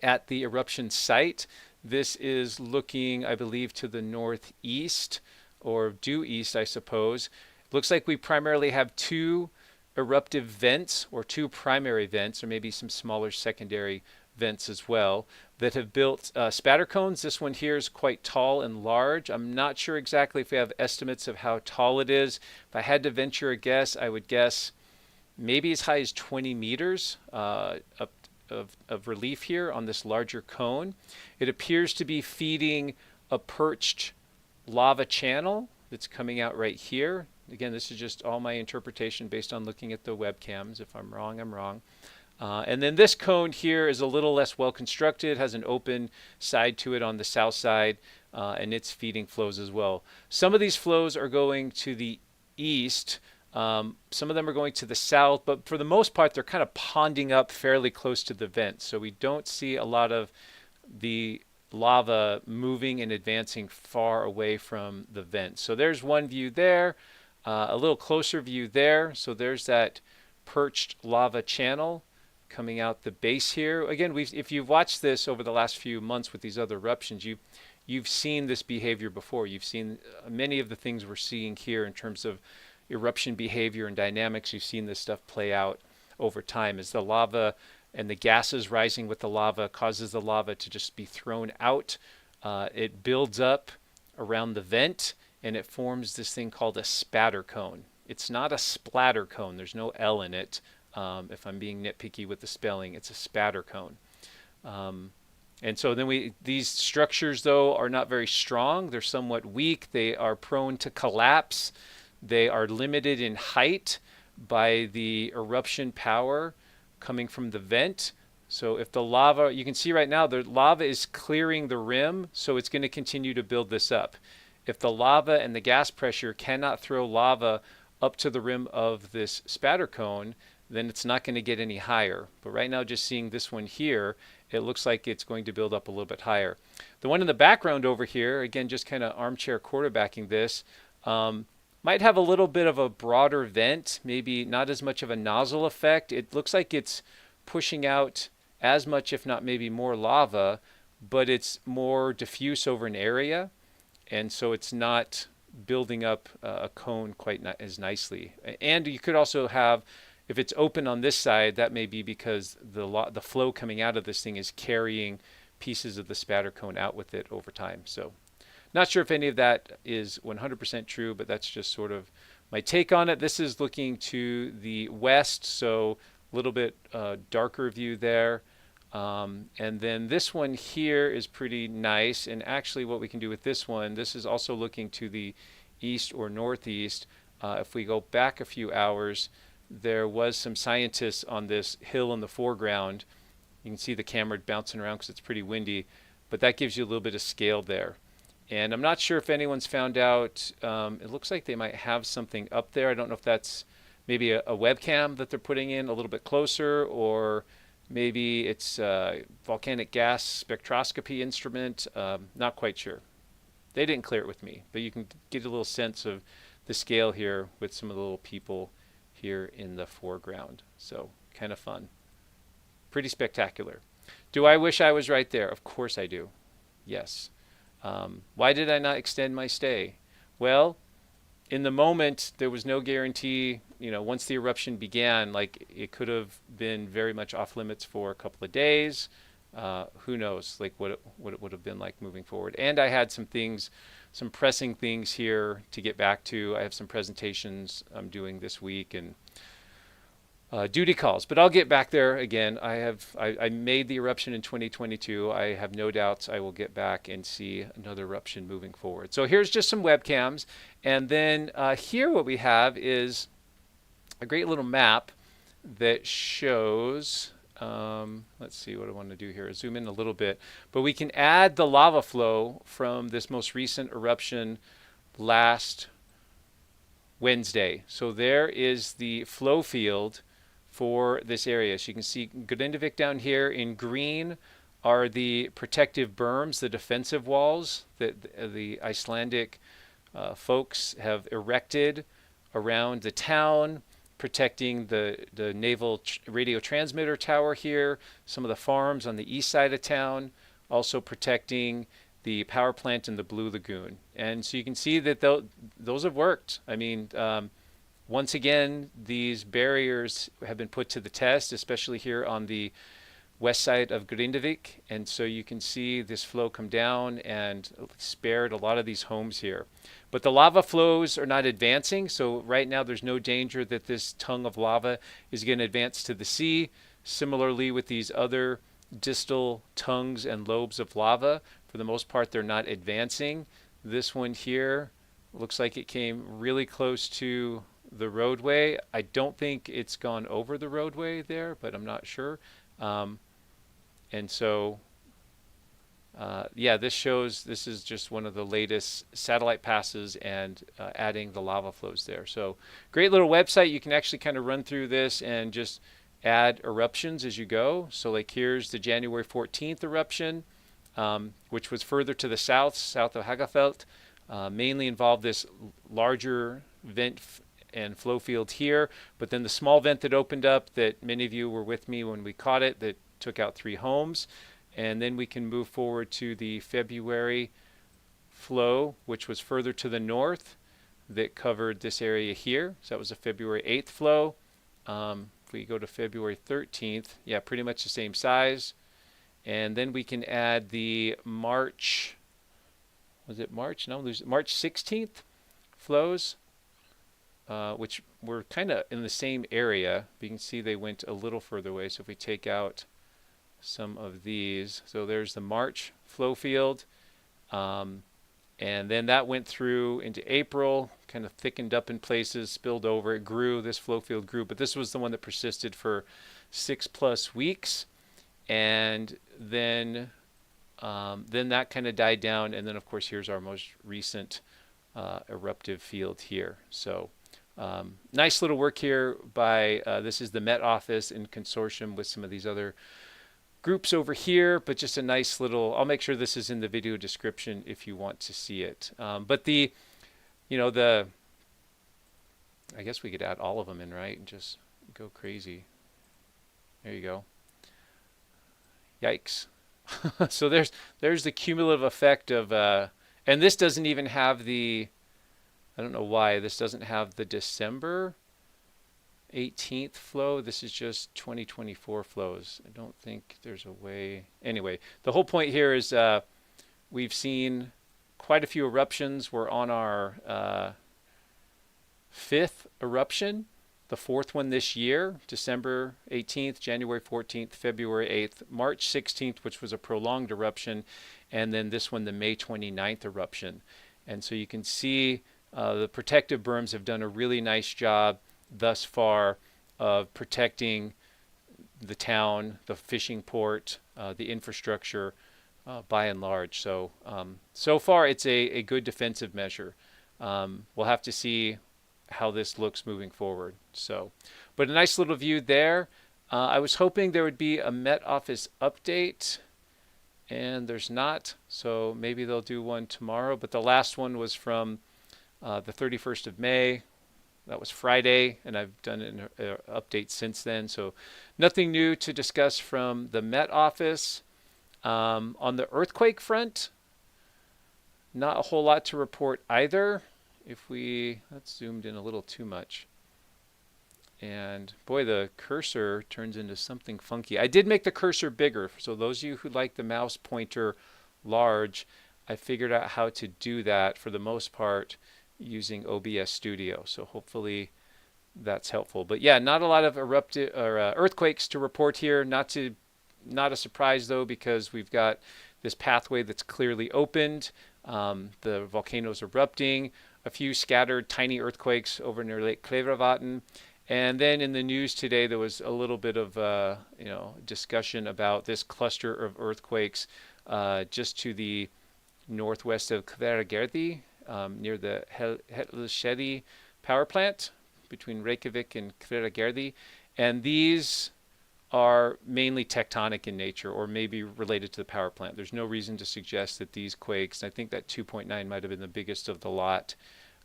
[SPEAKER 1] at the eruption site. This is looking, I believe, to the northeast or due east, I suppose. Looks like we primarily have 2 eruptive vents, or 2 primary vents, or maybe some smaller secondary vents as well, that have built spatter cones. This one here is quite tall and large. I'm not sure exactly if we have estimates of how tall it is. If I had to venture a guess, I would guess maybe as high as 20 meters up of relief here on this larger cone. It appears to be feeding a perched lava channel that's coming out right here. Again, this is just all my interpretation based on looking at the webcams. If I'm wrong, I'm wrong. And then this cone here is a little less well constructed, has an open side to it on the south side, and it's feeding flows as well. Some of these flows are going to the east. Some of them are going to the south, but for the most part, they're kind of ponding up fairly close to the vent. So we don't see a lot of the lava moving and advancing far away from the vent. So there's one view there, a little closer view there. So there's that perched lava channel coming out the base here. Again, if you've watched this over the last few months with these other eruptions, you've seen this behavior before. You've seen many of the things we're seeing here in terms of eruption behavior and dynamics. You've seen this stuff play out over time as the lava and the gases rising with the lava causes the lava to just be thrown out. It builds up around the vent and it forms this thing called a spatter cone. It's not a splatter cone. There's no L in it. If I'm being nitpicky with the spelling, it's a spatter cone. And so then these structures, though, are not very strong. They're somewhat weak. They are prone to collapse. They are limited in height by the eruption power coming from the vent. So if the lava, you can see right now, the lava is clearing the rim, so it's going to continue to build this up. If the lava and the gas pressure cannot throw lava up to the rim of this spatter cone, then it's not going to get any higher. But right now, just seeing this one here, it looks like it's going to build up a little bit higher. The one in the background over here, again, just kind of armchair quarterbacking this, might have a little bit of a broader vent, maybe not as much of a nozzle effect. It looks like it's pushing out as much, if not maybe more lava, but it's more diffuse over an area. And so it's not building up a cone quite as nicely. And you could also have, if it's open on this side, that may be because the flow coming out of this thing is carrying pieces of the spatter cone out with it over time. So not sure if any of that is 100% true, but that's just sort of my take on it. This is looking to the west, so a little bit darker view there. And then this one here is pretty nice. And actually what we can do with this one, this is also looking to the east or northeast. If we go back a few hours, there was some scientists on this hill in the foreground. You can see the camera bouncing around because it's pretty windy, but that gives you a little bit of scale there. And I'm not sure if anyone's found out, it looks like they might have something up there. I don't know if that's maybe a webcam that they're putting in a little bit closer, or maybe it's a volcanic gas spectroscopy instrument. Not quite sure. They didn't clear it with me, but you can get a little sense of the scale here with some of the little people here in the foreground. So kind of fun. Pretty spectacular. Do I wish I was right there? Of course I do. Yes. Why did I not extend my stay? Well, in the moment, there was no guarantee, once the eruption began, like it could have been very much off limits for a couple of days. Who knows, like what it would have been like moving forward. And I had some pressing things here to get back to. I have some presentations I'm doing this week and duty calls, but I'll get back there again. I made the eruption in 2022. I have no doubts I will get back and see another eruption moving forward. So here's just some webcams. And then here what we have is a great little map that shows, let's see what I want to do here. Zoom in a little bit, but we can add the lava flow from this most recent eruption last Wednesday. So there is the flow field for this area. So you can see Grindavik down here. In green are the protective berms, the defensive walls that the Icelandic folks have erected around the town, protecting the naval radio transmitter tower here, some of the farms on the east side of town, also protecting the power plant in the Blue Lagoon. And so you can see that those have worked. I mean, once again, these barriers have been put to the test, especially here on the west side of Grindavik, and so you can see this flow come down and spared a lot of these homes here. But the lava flows are not advancing, so right now there's no danger that this tongue of lava is going to advance to the sea. Similarly with these other distal tongues and lobes of lava, for the most part they're not advancing. This one here looks like it came really close to the roadway. I don't think it's gone over the roadway there, but I'm not sure. And so, yeah, this is just one of the latest satellite passes and adding the lava flows there. So great little website. You can actually kind of run through this and just add eruptions as you go. So like here's the January 14th eruption, which was further to the south of Hagafelt. Mainly involved this larger vent and flow field here, but then the small vent that opened up that many of you were with me when we caught it that took out 3 homes. And then we can move forward to the February flow, which was further to the north that covered this area here. So that was a February 8th flow. If we go to February 13th, yeah, pretty much the same size. And then we can add the March, was it March? No, there's March 16th flows, which were kind of in the same area. But you can see they went a little further away. So if we take out some of these, so there's the March flow field, and then that went through into April, kind of thickened up in places, spilled over, it grew, this flow field grew, but this was the one that persisted for 6+ weeks, and then that kind of died down, and then of course here's our most recent eruptive field here. So nice little work here by this is the Met Office in consortium with some of these other groups over here, but just a nice little, I'll make sure this is in the video description if you want to see it. But I guess we could add all of them in, right? And just go crazy. There you go. Yikes. So there's the cumulative effect of, and this doesn't even have the, I don't know why, this doesn't have the December 18th flow. This is just 2024 flows. I don't think there's a way. Anyway, the whole point here is we've seen quite a few eruptions. We're on our 5th eruption, the 4th one this year, December 18th, January 14th, February 8th, March 16th, which was a prolonged eruption, and then this one, the May 29th eruption. And so you can see the protective berms have done a really nice job thus far of protecting the town, the fishing port, the infrastructure by and large. So so far it's a good defensive measure. We'll have to see how this looks moving forward. So, but a nice little view there. I was hoping there would be a Met Office update, and there's not. So maybe they'll do one tomorrow. But the last one was from the 31st of May. That was Friday, and I've done an update since then. So nothing new to discuss from the Met Office. On the earthquake front, not a whole lot to report either. If that's zoomed in a little too much. And boy, the cursor turns into something funky. I did make the cursor bigger. So those of you who like the mouse pointer large, I figured out how to do that for the most part using OBS Studio. So hopefully that's helpful. But yeah, not a lot of earthquakes to report here. Not a surprise though, because we've got this pathway that's clearly opened. The volcano's erupting. A few scattered tiny earthquakes over near Lake Klevervatten. And then in the news today, there was a little bit of discussion about this cluster of earthquakes just to the northwest of Hveragerði, near the Hellisheri power plant between Reykjavik and Hveragerði. And these are mainly tectonic in nature, or maybe related to the power plant. There's no reason to suggest that these quakes, I think that 2.9 might have been the biggest of the lot,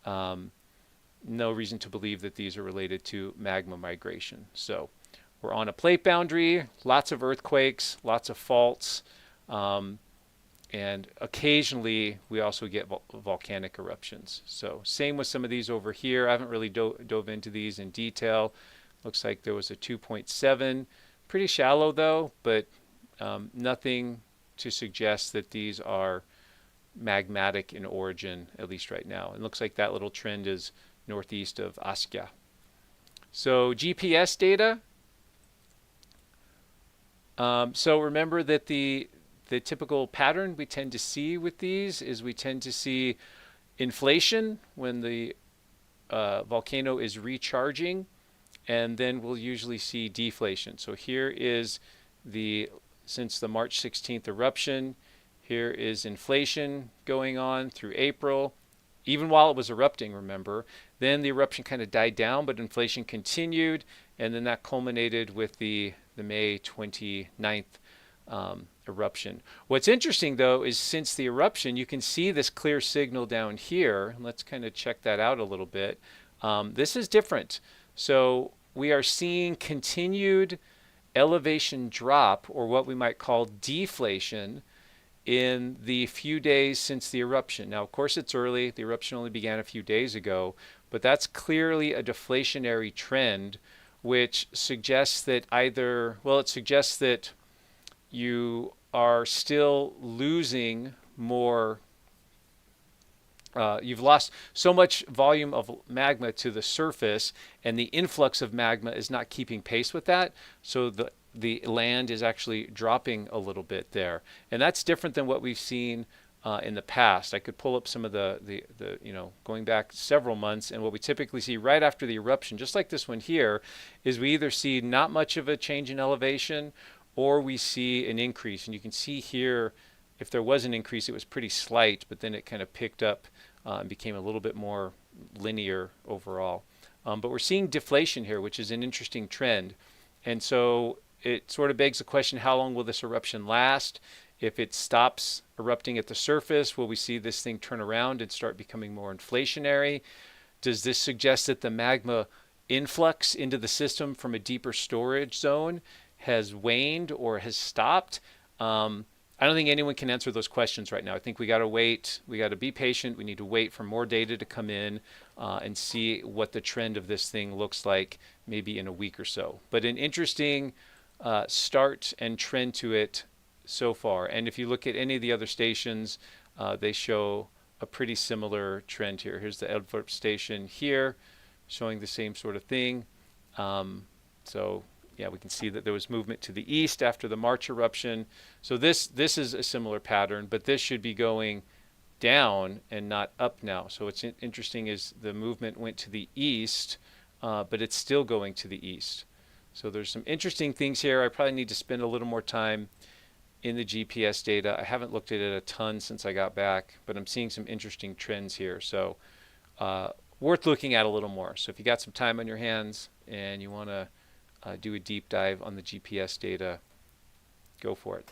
[SPEAKER 1] no reason to believe that these are related to magma migration. So we're on a plate boundary, lots of earthquakes, lots of faults, and occasionally we also get volcanic eruptions. So same with some of these over here. I haven't really dove into these in detail. Looks like there was a 2.7, pretty shallow though, but nothing to suggest that these are magmatic in origin, at least right now. It looks like that little trend is northeast of Askja. So GPS data. So remember that the typical pattern we tend to see with these is we tend to see inflation when the volcano is recharging, and then we'll usually see deflation. So here is since the March 16th eruption, here is inflation going on through April, even while it was erupting, remember. Then the eruption kind of died down, but inflation continued, and then that culminated with the May 29th eruption. What's interesting, though, is since the eruption, you can see this clear signal down here. Let's kind of check that out a little bit. This is different. So we are seeing continued elevation drop, or what we might call deflation, in the few days since the eruption. Now, of course, it's early. The eruption only began a few days ago, but that's clearly a deflationary trend, which suggests that it suggests that you are still losing more. You've lost so much volume of magma to the surface, and the influx of magma is not keeping pace with that. So the land is actually dropping a little bit there, and that's different than what we've seen in the past. I could pull up some of the going back several months, and what we typically see right after the eruption, just like this one here, is we either see not much of a change in elevation, or we see an increase. And you can see here, if there was an increase, it was pretty slight, but then it kind of picked up and became a little bit more linear overall. But we're seeing deflation here, which is an interesting trend. And so it sort of begs the question, how long will this eruption last? If it stops erupting at the surface, will we see this thing turn around and start becoming more inflationary? Does this suggest that the magma influx into the system from a deeper storage zone has waned or has stopped? I don't think anyone can answer those questions right now. I think we got to wait. We got to be patient. We need to wait for more data to come in and see what the trend of this thing looks like maybe in a week or so. But an interesting start and trend to it so far. And if you look at any of the other stations, they show a pretty similar trend here. Here's the Edvarp station here showing the same sort of thing. So yeah, we can see that there was movement to the east after the March eruption. So this is a similar pattern, but this should be going down and not up now. So what's interesting is the movement went to the east, but it's still going to the east. So there's some interesting things here. I probably need to spend a little more time in the GPS data. I haven't looked at it a ton since I got back, but I'm seeing some interesting trends here. So worth looking at a little more. So if you got some time on your hands and you want to do a deep dive on the GPS data, go for it.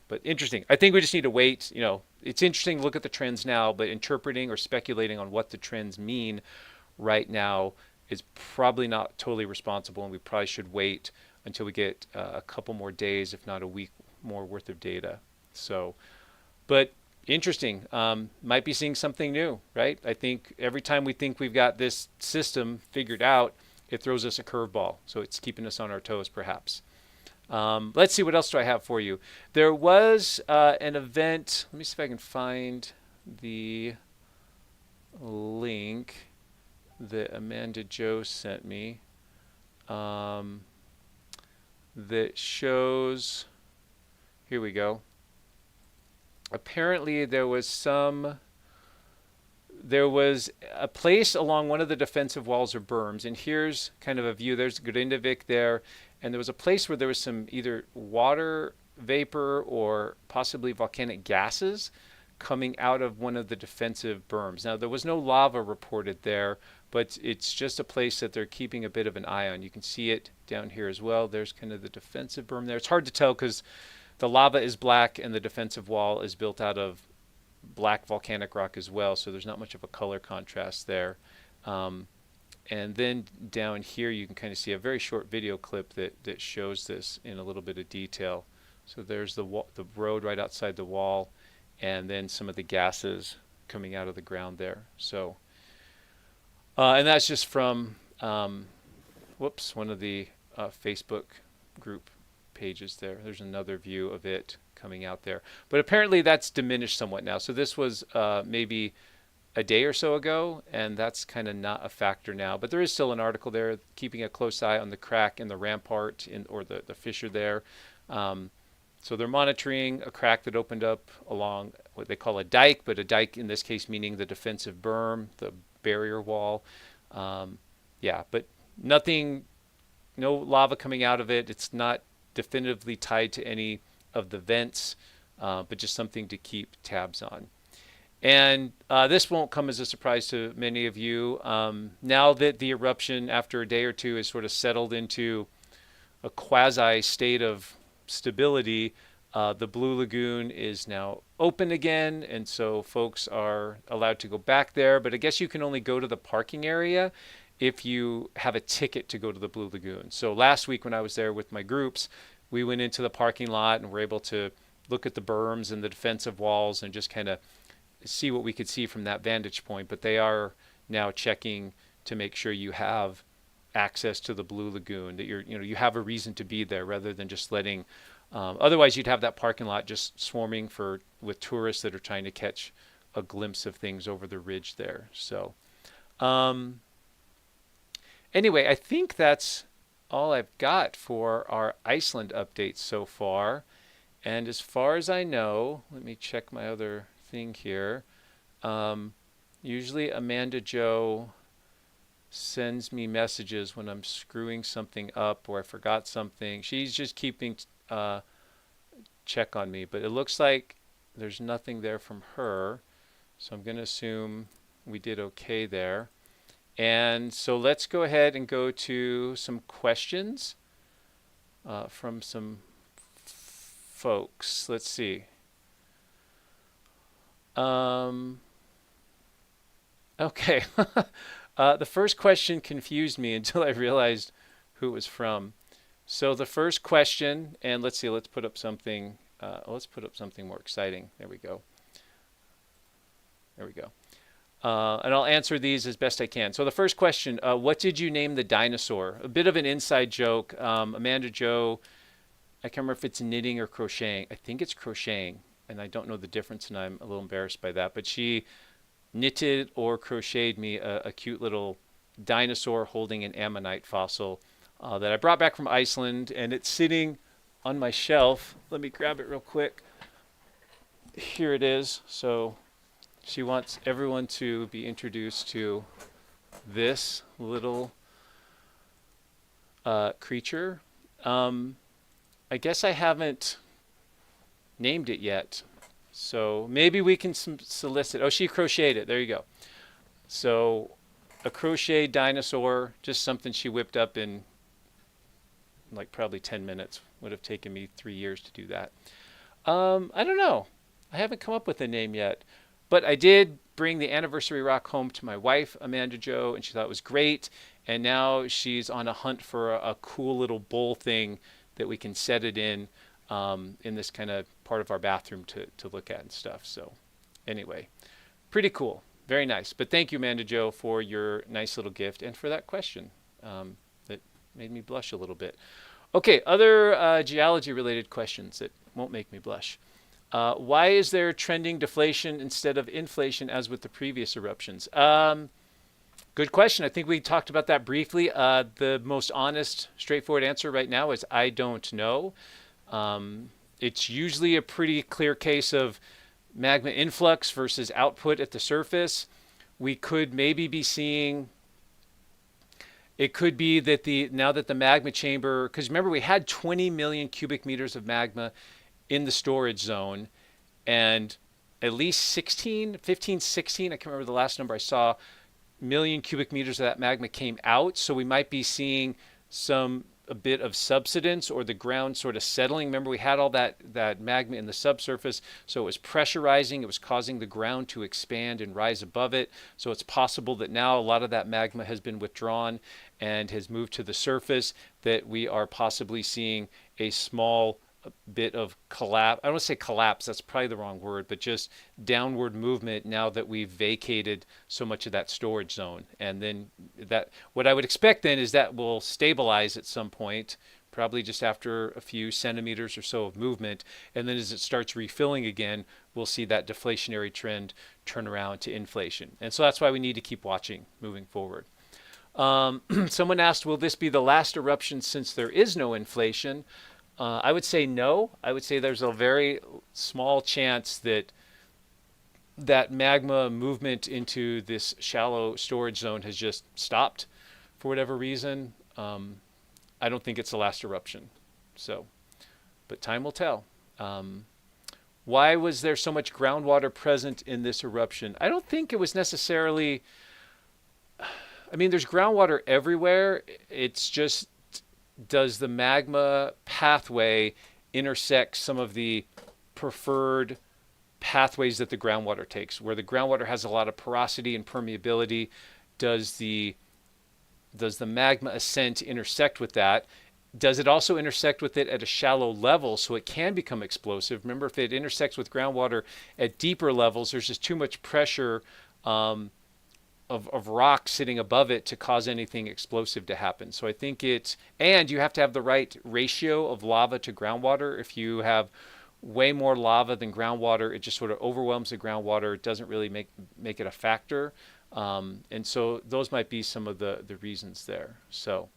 [SPEAKER 1] But interesting. I think we just need to wait. It's interesting to look at the trends now, but interpreting or speculating on what the trends mean right now is probably not totally responsible, and we probably should wait until we get a couple more days, if not a week more worth of data. So, but interesting. Might be seeing something new, right? I think every time we think we've got this system figured out, it throws us a curveball. So it's keeping us on our toes, perhaps. Let's see, what else do I have for you? There was an event. Let me see if I can find the link that Amanda Joe sent me that shows, here we go. Apparently there was a place along one of the defensive walls or berms, and here's kind of a view. There's Grindavik there, and there was a place where there was some either water vapor or possibly volcanic gases coming out of one of the defensive berms. Now, there was no lava reported there, but it's just a place that they're keeping a bit of an eye on. You can see it down here as well. There's kind of the defensive berm there. It's hard to tell because the lava is black and the defensive wall is built out of black volcanic rock as well, so there's not much of a color contrast there. And then down here you can kind of see a very short video clip that shows this in a little bit of detail. So there's the road right outside the wall, and then some of the gases coming out of the ground there. So and that's just from one of the Facebook group pages there. There's another view of it coming out there. But apparently that's diminished somewhat now. So this was maybe a day or so ago, and that's kind of not a factor now. But there is still an article there keeping a close eye on the crack in the rampart or the fissure there. So they're monitoring a crack that opened up along what they call a dike, but a dike in this case meaning the defensive berm, the barrier wall. Yeah, but nothing, no lava coming out of it. It's not definitively tied to any of the vents, but just something to keep tabs on. And this won't come as a surprise to many of you. Now that the eruption after a day or two is sort of settled into a quasi state of stability, the Blue Lagoon is now open again, and so folks are allowed to go back there. But I guess you can only go to the parking area if you have a ticket to go to the Blue Lagoon. So last week when I was there with my groups, we went into the parking lot and were able to look at the berms and the defensive walls and just kind of see what we could see from that vantage point. But they are now checking to make sure you have access to the Blue Lagoon, that you have a reason to be there rather than just letting otherwise you'd have that parking lot just swarming with tourists that are trying to catch a glimpse of things over the ridge there. So anyway, I think that's all I've got for our Iceland updates so far. And as far as I know, let me check my other thing here. Usually Amanda Jo sends me messages when I'm screwing something up or I forgot something. She's just keeping check on me, but it looks like there's nothing there from her. So I'm going to assume we did okay there. And so let's go ahead and go to some questions from some folks. Let's see. Okay. The first question confused me until I realized who it was from. So the first question, and let's see, let's put up something more exciting. There we go. There we go. And I'll answer these as best I can. So the first question, what did you name the dinosaur? A bit of an inside joke. Amanda Jo, I can't remember if it's knitting or crocheting. I think it's crocheting, and I don't know the difference, and I'm a little embarrassed by that. But she knitted or crocheted me a cute little dinosaur holding an ammonite fossil that I brought back from Iceland, and it's sitting on my shelf. Let me grab it real quick. Here it is. So she wants everyone to be introduced to this little creature. I guess I haven't named it yet. So maybe we can solicit. Oh, she crocheted it. There you go. So a crochet dinosaur, just something she whipped up in like probably 10 minutes. Would have taken me 3 years to do that. I don't know. I haven't come up with a name yet. But I did bring the anniversary rock home to my wife, Amanda Jo, and she thought it was great. And now she's on a hunt for a cool little bowl thing that we can set it in this kind of part of our bathroom to look at and stuff. So anyway, pretty cool. Very nice. But thank you, Amanda Jo, for your nice little gift and for that question that made me blush a little bit. Okay, other geology-related questions that won't make me blush. Why is there trending deflation instead of inflation as with the previous eruptions? Good question. I think we talked about that briefly. The most honest, straightforward answer right now is I don't know. It's usually a pretty clear case of magma influx versus output at the surface. We could maybe be seeing, it could be that now that the magma chamber, because remember we had 20 million cubic meters of magma in the storage zone, and at least 15, 16, I can't remember the last number I saw, million cubic meters of that magma came out. So we might be seeing a bit of subsidence or the ground sort of settling. Remember, we had all that magma in the subsurface, so it was pressurizing. It was causing the ground to expand and rise above it. So it's possible that now a lot of that magma has been withdrawn and has moved to the surface, that we are possibly seeing a small bit of collapse. I don't want to say collapse, that's probably the wrong word, but just downward movement now that we've vacated so much of that storage zone. And then what I would expect then is that will stabilize at some point, probably just after a few centimeters or so of movement. And then as it starts refilling again, we'll see that deflationary trend turn around to inflation. And so that's why we need to keep watching moving forward. Someone asked, will this be the last eruption since there is no inflation? I would say no. I would say there's a very small chance that magma movement into this shallow storage zone has just stopped for whatever reason. I don't think it's the last eruption. So, but time will tell. Why was there so much groundwater present in this eruption? I don't think it was necessarily, I mean, there's groundwater everywhere. It's just, does the magma pathway intersect some of the preferred pathways that the groundwater takes? Where the groundwater has a lot of porosity and permeability, does the magma ascent intersect with that? Does it also intersect with it at a shallow level so it can become explosive? Remember, if it intersects with groundwater at deeper levels, there's just too much pressure of rock sitting above it to cause anything explosive to happen. So I think and you have to have the right ratio of lava to groundwater. If you have way more lava than groundwater, it just sort of overwhelms the groundwater. It doesn't really make it a factor. And so those might be some of the reasons there. So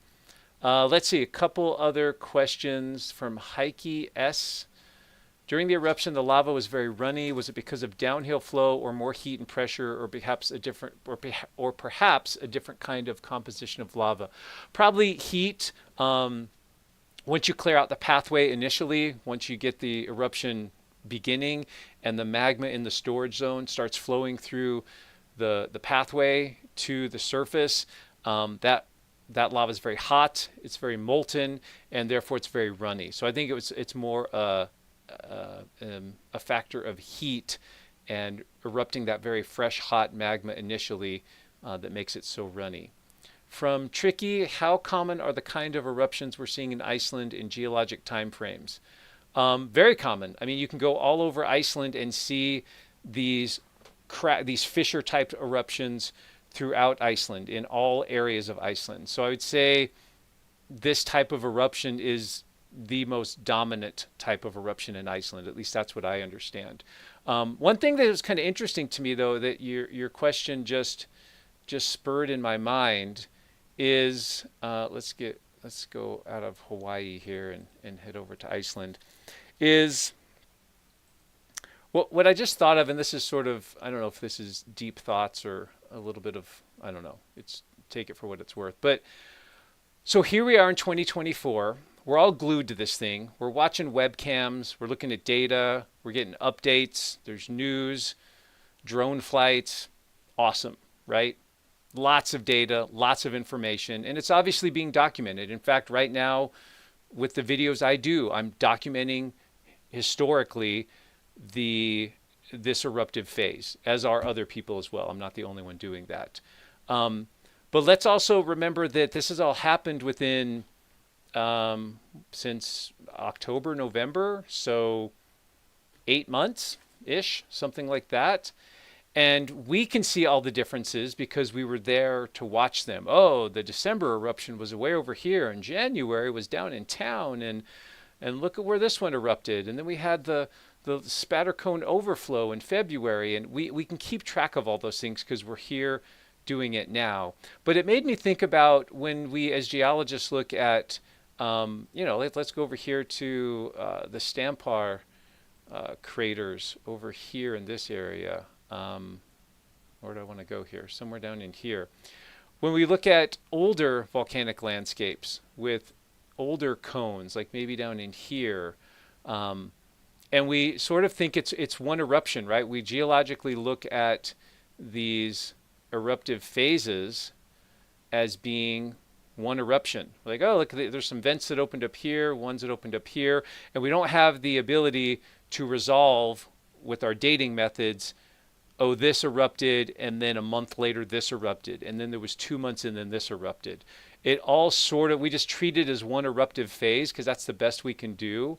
[SPEAKER 1] let's see, a couple other questions from Heike S. During the eruption, the lava was very runny. Was it because of downhill flow or more heat and pressure, or perhaps a different kind of composition of lava? Probably heat. Once you clear out the pathway initially, once you get the eruption beginning and the magma in the storage zone starts flowing through the pathway to the surface, that lava is very hot, it's very molten, and therefore it's very runny. So I think it's more a factor of heat and erupting that very fresh, hot magma initially that makes it so runny. From Tricky, how common are the kind of eruptions we're seeing in Iceland in geologic time frames? Very common. I mean, you can go all over Iceland and see these fissure-type eruptions throughout Iceland, in all areas of Iceland. So I would say this type of eruption is the most dominant type of eruption in Iceland. At least that's what I understand. One thing that was kind of interesting to me, though, that your question just spurred in my mind is, let's go out of Hawaii here and head over to Iceland, is what I just thought of, and this is sort of, I don't know if this is deep thoughts or a little bit of, I don't know, take it for what it's worth. But so here we are in 2024. We're all glued to this thing. We're watching webcams. We're looking at data. We're getting updates. There's news, drone flights. Awesome, right? Lots of data, lots of information, and it's obviously being documented. In fact, right now, with the videos I do, I'm documenting historically this eruptive phase, as are other people as well. I'm not the only one doing that. But let's also remember that this has all happened within since October, November, so 8 months-ish, something like that. And we can see all the differences because we were there to watch them. Oh, the December eruption was way over here, and January was down in town, and look at where this one erupted. And then we had the spatter cone overflow in February, and we can keep track of all those things because we're here doing it now. But it made me think about when we as geologists look at, let's go over here to the Stampar craters over here in this area. Where do I want to go here? Somewhere down in here. When we look at older volcanic landscapes with older cones, like maybe down in here, and we sort of think it's one eruption, right? We geologically look at these eruptive phases as being one eruption. Like, oh, look, there's some vents that opened up here, ones that opened up here, and we don't have the ability to resolve with our dating methods, oh, this erupted, and then a month later this erupted, and then there was 2 months and then this erupted. It all sort of, we just treat it as one eruptive phase because that's the best we can do.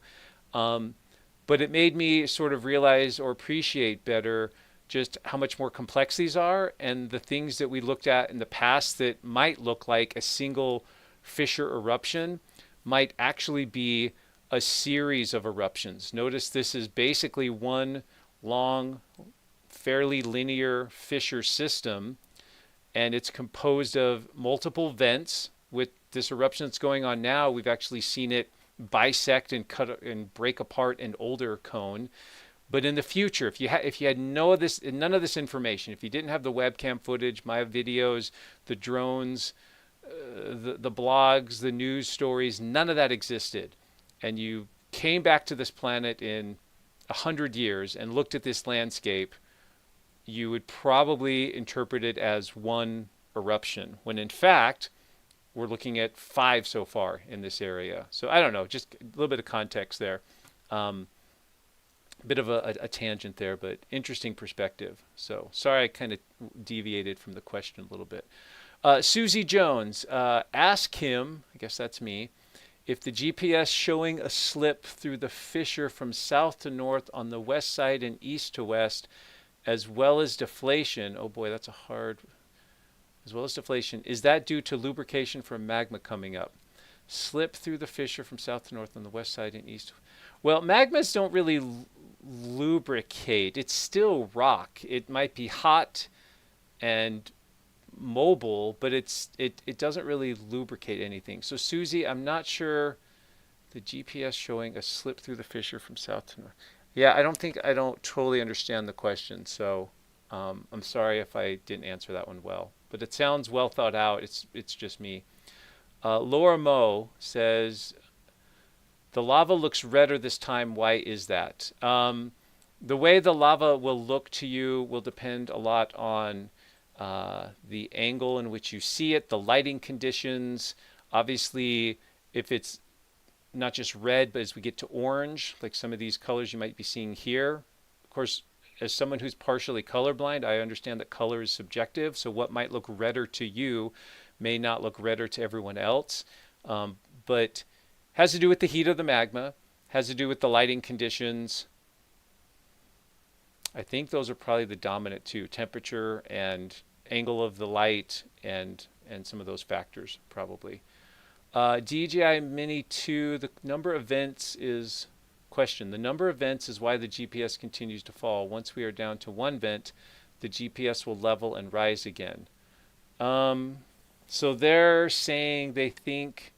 [SPEAKER 1] But it made me sort of realize or appreciate better just how much more complex these are, and the things that we looked at in the past that might look like a single fissure eruption might actually be a series of eruptions. Notice this is basically one long, fairly linear fissure system, and it's composed of multiple vents. With this eruption that's going on now, we've actually seen it bisect and cut and break apart an older cone. But in the future, if you had none of this information, if you didn't have the webcam footage, my videos, the drones, the blogs, the news stories, none of that existed, and you came back to this planet in 100 years and looked at this landscape, you would probably interpret it as one eruption, when in fact we're looking at 5 so far in this area. So I don't know, just a little bit of context there. Bit of a tangent there, but interesting perspective. So sorry I kind of deviated from the question a little bit. Susie Jones, ask him, I guess that's me, if the GPS showing a slip through the fissure from south to north on the west side and east to west, as well as deflation, oh boy, that's a hard, as well as deflation, is that due to lubrication from magma coming up? Slip through the fissure from south to north on the west side and east. Well, magmas don't really lubricate. It's still rock. It might be hot and mobile, but it doesn't really lubricate anything. So Susie, I'm not sure the GPS showing a slip through the fissure from south to north. Yeah, I don't totally understand the question, so I'm sorry if I didn't answer that one well. But it sounds well thought out. It's just me. Laura Moe says, the lava looks redder this time. Why is that? The way the lava will look to you will depend a lot on the angle in which you see it, the lighting conditions. Obviously, if it's not just red, but as we get to orange, like some of these colors you might be seeing here. Of course, as someone who's partially colorblind, I understand that color is subjective. So what might look redder to you may not look redder to everyone else. But has to do with the heat of the magma, has to do with the lighting conditions. I think those are probably the dominant two, temperature and angle of the light and some of those factors probably. DJI Mini 2, the number of vents is question. The number of vents is why the GPS continues to fall. Once we are down to 1 vent, the GPS will level and rise again. So they're saying they think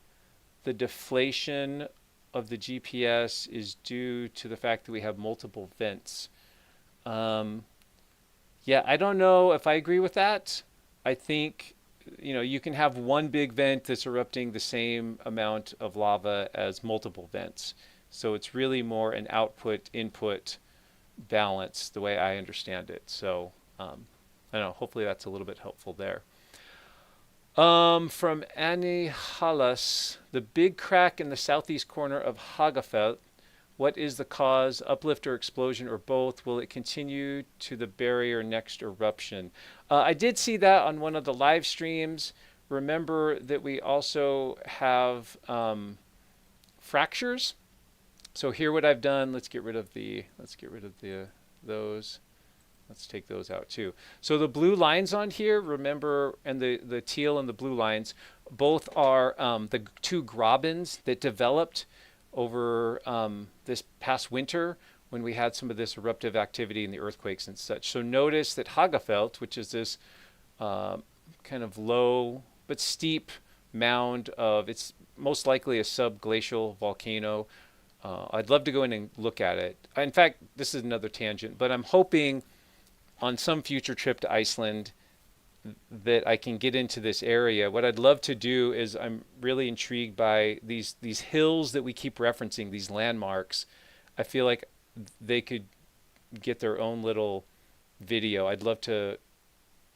[SPEAKER 1] the deflation of the GPS is due to the fact that we have multiple vents. Yeah, I don't know if I agree with that. I think, you can have one big vent that's erupting the same amount of lava as multiple vents. So it's really more an output-input balance, the way I understand it. So I don't know, hopefully that's a little bit helpful there. From Annie Hallas, the big crack in the southeast corner of Hagafell, what is the cause, uplift or explosion or both? Will it continue to the barrier next eruption? I did see that on one of the live streams. Remember that we also have fractures. So here what I've done, let's get rid of those. Let's take those out too. So the blue lines on here, remember, and the teal and the blue lines, both are the 2 grabens that developed over this past winter when we had some of this eruptive activity in the earthquakes and such. So notice that Hagafell, which is this kind of low but steep mound of, it's most likely a subglacial volcano. I'd love to go in and look at it. In fact, this is another tangent, but I'm hoping on some future trip to Iceland that I can get into this area. What I'd love to do is, I'm really intrigued by these hills that we keep referencing, these landmarks. I feel like they could get their own little video. I'd love to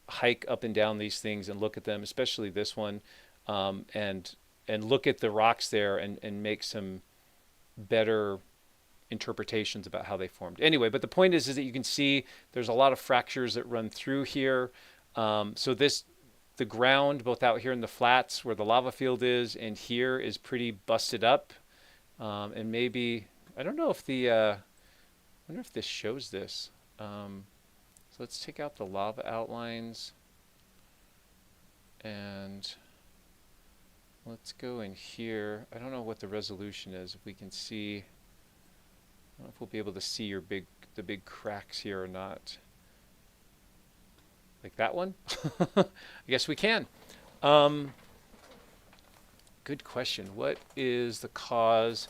[SPEAKER 1] hike up and down these things and look at them, especially this one, and look at the rocks there and make some better interpretations about how they formed. Anyway, but the point is that you can see there's a lot of fractures that run through here. So the ground, both out here in the flats where the lava field is and here, is pretty busted up. And maybe, I don't know if I wonder if this shows this. So let's take out the lava outlines. And let's go in here. I don't know what the resolution is. If we can see, I don't know if we'll be able to see the big cracks here or not. Like that one? I guess we can. Good question. What is the cause?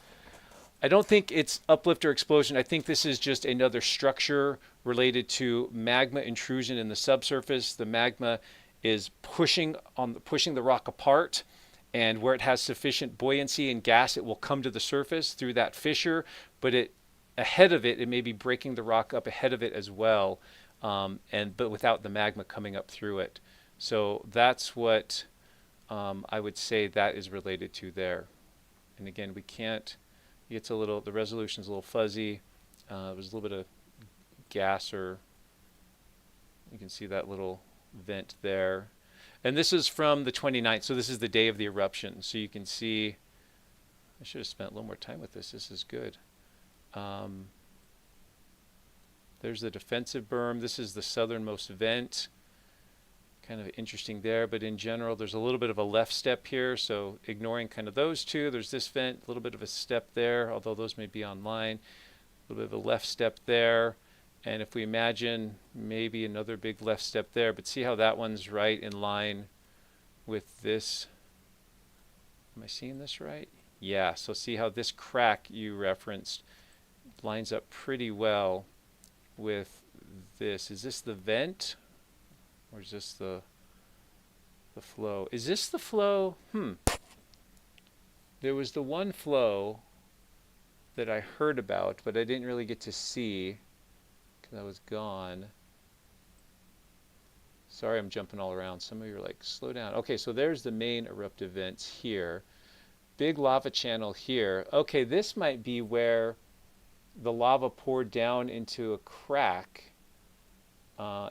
[SPEAKER 1] I don't think it's uplift or explosion. I think this is just another structure related to magma intrusion in the subsurface. The magma is pushing the rock apart, and where it has sufficient buoyancy and gas, it will come to the surface through that fissure. But ahead of it, it may be breaking the rock up ahead of it as well, but without the magma coming up through it. So that's what I would say that is related to there. And again, we can't. The resolution's a little fuzzy. There's a little bit of gas, or you can see that little vent there. And this is from the 29th, so this is the day of the eruption. So you can see, I should have spent a little more time with this. This is good. There's the defensive berm. This is the southernmost vent. Kind of interesting there, but in general, there's a little bit of a left step here, so ignoring kind of those two, there's this vent, a little bit of a step there, although those may be online, a little bit of a left step there, and if we imagine maybe another big left step there, but see how that one's right in line with this. Am I seeing this right? Yeah, so see how this crack you referenced lines up pretty well with this. Is this the vent? Or is this the flow? Is this the flow? There was the one flow that I heard about, but I didn't really get to see because I was gone. Sorry, I'm jumping all around. Some of you are like, slow down. Okay, so there's the main eruptive vents here. Big lava channel here. Okay, this might be where the lava poured down into a crack.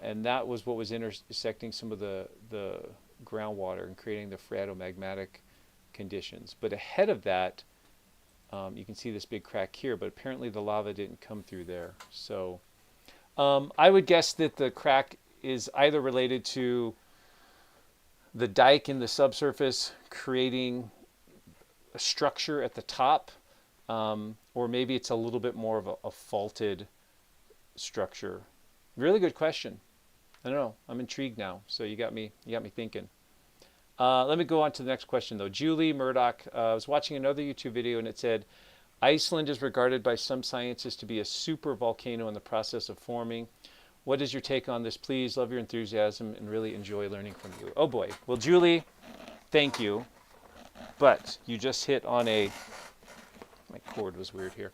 [SPEAKER 1] And that was what was intersecting some of the groundwater and creating the phreatomagmatic conditions. But ahead of that, you can see this big crack here, but apparently the lava didn't come through there. So I would guess that the crack is either related to the dike in the subsurface creating a structure at the top, or maybe it's a little bit more of a faulted structure. Really good question. I don't know. I'm intrigued now. So you got me thinking. Let me go on to the next question though. Julie Murdoch, I was watching another YouTube video and it said, Iceland is regarded by some scientists to be a super volcano in the process of forming. What is your take on this? Please, love your enthusiasm and really enjoy learning from you. Oh boy. Well, Julie, thank you. But you just hit on my cord was weird here.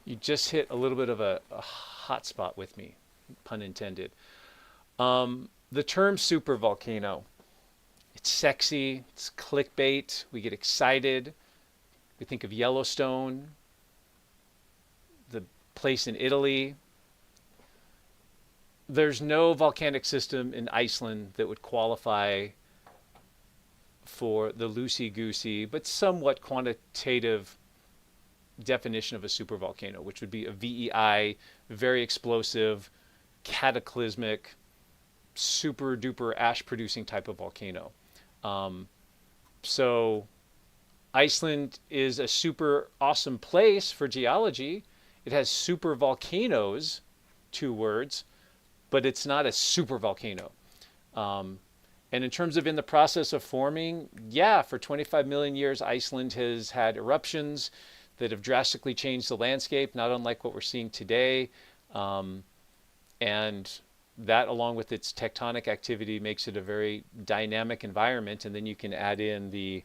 [SPEAKER 1] You just hit a little bit of a hot spot with me. Pun intended. The term supervolcano, it's sexy, it's clickbait, we get excited, we think of Yellowstone, the place in Italy. There's no volcanic system in Iceland that would qualify for the loosey-goosey but somewhat quantitative definition of a supervolcano, which would be a VEI, very explosive, cataclysmic, super duper ash producing type of volcano. So Iceland is a super awesome place for geology. It has super volcanoes, 2 words, but it's not a super volcano. And in terms of in the process of forming, yeah, for 25 million years, Iceland has had eruptions that have drastically changed the landscape, not unlike what we're seeing today. And that, along with its tectonic activity, makes it a very dynamic environment. And then you can add in the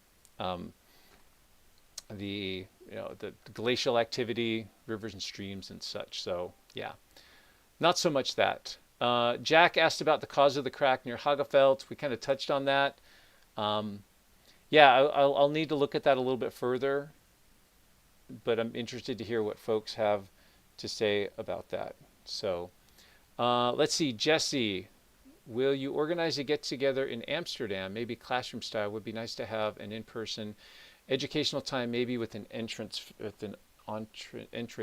[SPEAKER 1] glacial activity, rivers and streams and such. So yeah, not so much that. Jack asked about the cause of the crack near Hagafelt. We kind of touched on that. Yeah, I'll need to look at that a little bit further, but I'm interested to hear what folks have to say about that. So let's see, Jesse, will you organize a get-together in Amsterdam, maybe classroom style? Would be nice to have an in-person educational time, maybe with an entry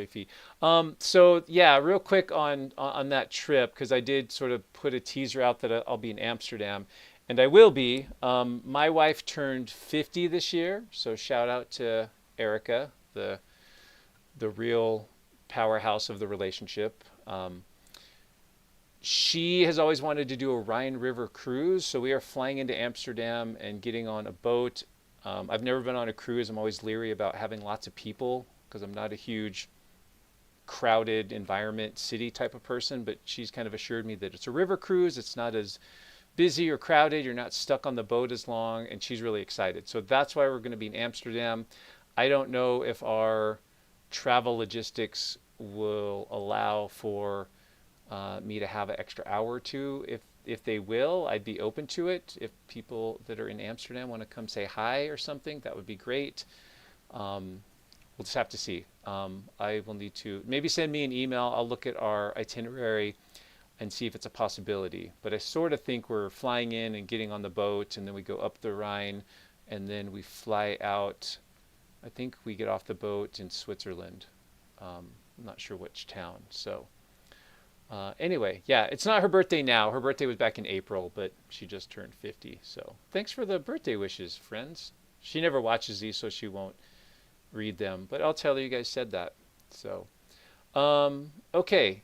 [SPEAKER 1] fee. So yeah, real quick on that trip, because I did sort of put a teaser out that I'll be in Amsterdam, And I will be. My wife turned 50 this year, so shout out to Erica, the real powerhouse of the relationship. She has always wanted to do a Rhine River cruise, so we are flying into Amsterdam and getting on a boat. I've never been on a cruise. I'm always leery about having lots of people because I'm not a huge crowded environment city type of person, but she's kind of assured me that it's a river cruise. It's not as busy or crowded. You're not stuck on the boat as long, and she's really excited. So that's why we're going to be in Amsterdam. I don't know if our travel logistics will allow for me to have an extra hour or two. If they will, I'd be open to it. If people that are in Amsterdam want to come say hi or something, that would be great. We'll just have to see. I will need to maybe send me an email. I'll look at our itinerary and see if it's a possibility. But I sort of think we're flying in and getting on the boat, and then we go up the Rhine, and then we fly out. I think we get off the boat in Switzerland. I'm not sure which town. So anyway, yeah, it's not her birthday now. Her birthday was back in April, but she just turned 50. So thanks for the birthday wishes, friends. She never watches these, so she won't read them. But I'll tell her you guys said that. So, okay.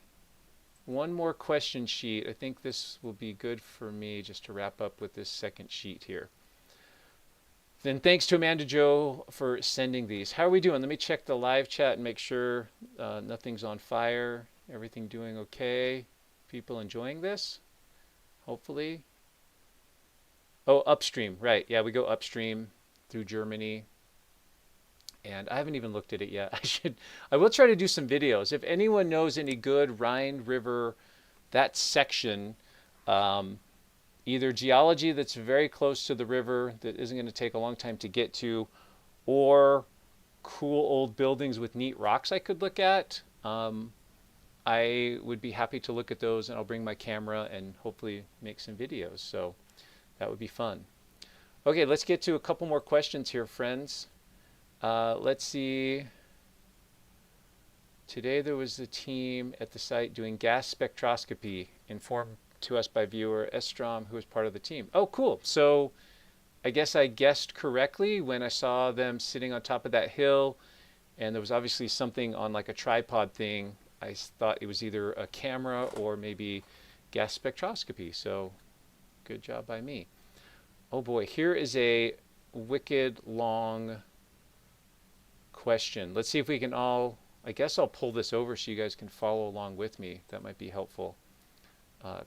[SPEAKER 1] One more question sheet. I think this will be good for me just to wrap up with this second sheet here. Then thanks to Amanda Jo for sending these. How are we doing? Let me check the live chat and make sure nothing's on fire. Everything doing okay? People enjoying this? Hopefully. Oh, upstream. Right. Yeah, we go upstream through Germany. And I haven't even looked at it yet. I will try to do some videos. If anyone knows any good Rhine River, that section, either geology that's very close to the river that isn't going to take a long time to get to, or cool old buildings with neat rocks I could look at, I would be happy to look at those, and I'll bring my camera and hopefully make some videos. So that would be fun. Okay, let's get to a couple more questions here, friends. Let's see. Today there was a team at the site doing gas spectroscopy, informed to us by viewer Estrom, who was part of the team. Oh, cool. So I guess I guessed correctly when I saw them sitting on top of that hill, and there was obviously something on like a tripod thing. I thought it was either a camera or maybe gas spectroscopy. So good job by me. Oh boy, here is a wicked long question. Let's see if we can all, I guess I'll pull this over so you guys can follow along with me. That might be helpful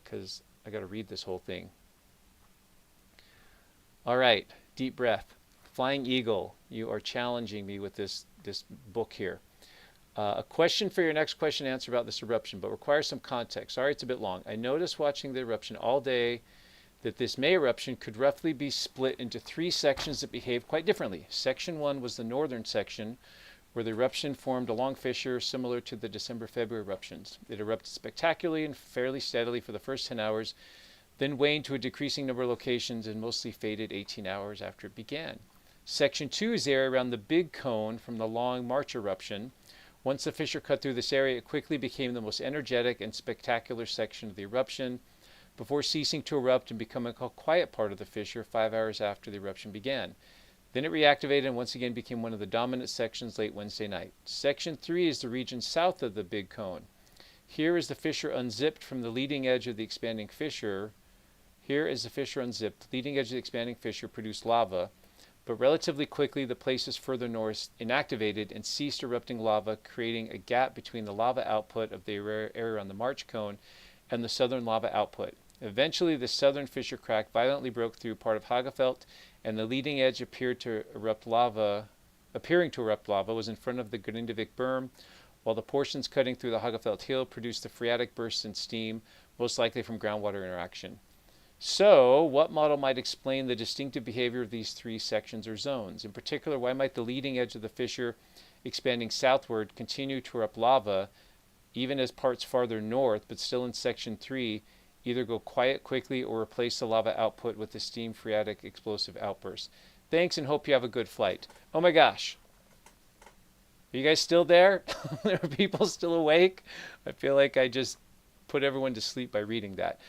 [SPEAKER 1] because I got to read this whole thing. All right, deep breath. Flying Eagle, you are challenging me with this book here. A question for your next question and answer about this eruption, but requires some context. Sorry, it's a bit long. I noticed watching the eruption all day that this May eruption could roughly be split into three sections that behave quite differently. Section 1 was the northern section, where the eruption formed a long fissure similar to the December-February eruptions. It erupted spectacularly and fairly steadily for the first 10 hours, then waned to a decreasing number of locations and mostly faded 18 hours after it began. Section 2 is the area around the big cone from the Long March eruption. Once the fissure cut through this area, it quickly became the most energetic and spectacular section of the eruption, before ceasing to erupt and becoming a quiet part of the fissure 5 hours after the eruption began. Then it reactivated and once again became one of the dominant sections late Wednesday night. Section 3 is the region south of the big cone. Here is the fissure unzipped from the leading edge of the expanding fissure. Here is the fissure unzipped. The leading edge of the expanding fissure produced lava, but relatively quickly the places further north inactivated and ceased erupting lava, creating a gap between the lava output of the area on the March cone and the southern lava output. Eventually, the southern fissure crack violently broke through part of Hagafelt, and the leading edge appearing to erupt lava was in front of the Grindavik berm, while the portions cutting through the Hagafelt hill produced the phreatic bursts and steam, most likely from groundwater interaction. So, what model might explain the distinctive behavior of these three sections or zones? In particular, why might the leading edge of the fissure expanding southward continue to erupt lava, even as parts farther north, but still in section 3, either go quiet quickly or replace the lava output with the steam phreatic explosive outburst? Thanks, and hope you have a good flight. Oh my gosh. Are you guys still there? Are people still awake? I feel like I just put everyone to sleep by reading that.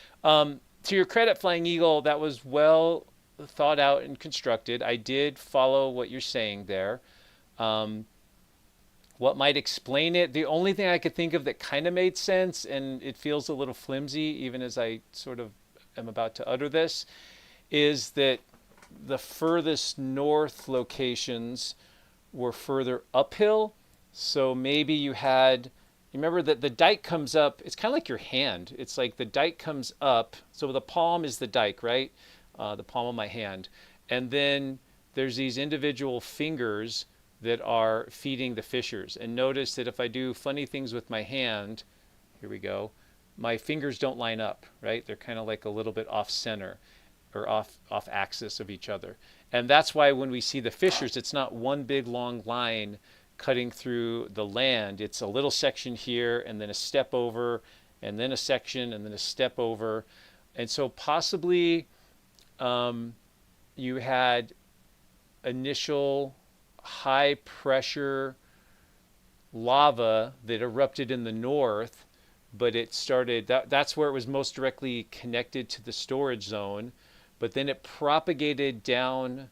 [SPEAKER 1] to your credit, Flying Eagle, that was well thought out and constructed. I did follow what you're saying there. Um, what might explain it? The only thing I could think of that kind of made sense, and it feels a little flimsy even as I sort of am about to utter this, is that the furthest north locations were further uphill. So maybe you remember that the dike comes up, it's kind of like your hand. It's like the dike comes up. So the palm is the dike, right? The palm of my hand. And then there's these individual fingers that are feeding the fissures. And notice that if I do funny things with my hand, here we go, my fingers don't line up, right? They're kind of like a little bit off center or off axis of each other. And that's why when we see the fissures, it's not one big long line cutting through the land. It's a little section here and then a step over and then a section and then a step over. And so possibly you had initial high pressure lava that erupted in the north, but it started, that's where it was most directly connected to the storage zone, but then it propagated down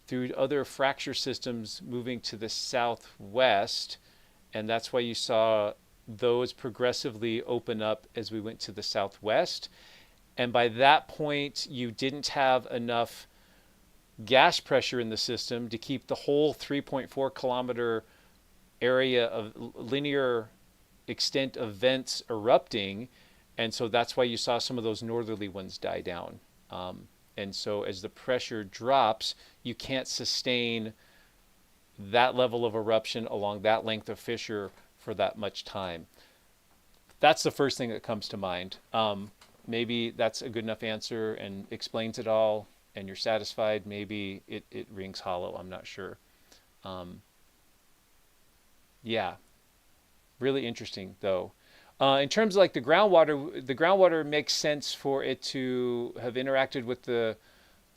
[SPEAKER 1] through other fracture systems moving to the southwest, and that's why you saw those progressively open up as we went to the southwest. And by that point, you didn't have enough gas pressure in the system to keep the whole 3.4 kilometer area of linear extent of vents erupting. And so that's why you saw some of those northerly ones die down. And so as the pressure drops, you can't sustain that level of eruption along that length of fissure for that much time. That's the first thing that comes to mind. Maybe that's a good enough answer and explains it all, and you're satisfied. Maybe it rings hollow. I'm not sure. Yeah, really interesting though. In terms of like the groundwater makes sense for it to have interacted with the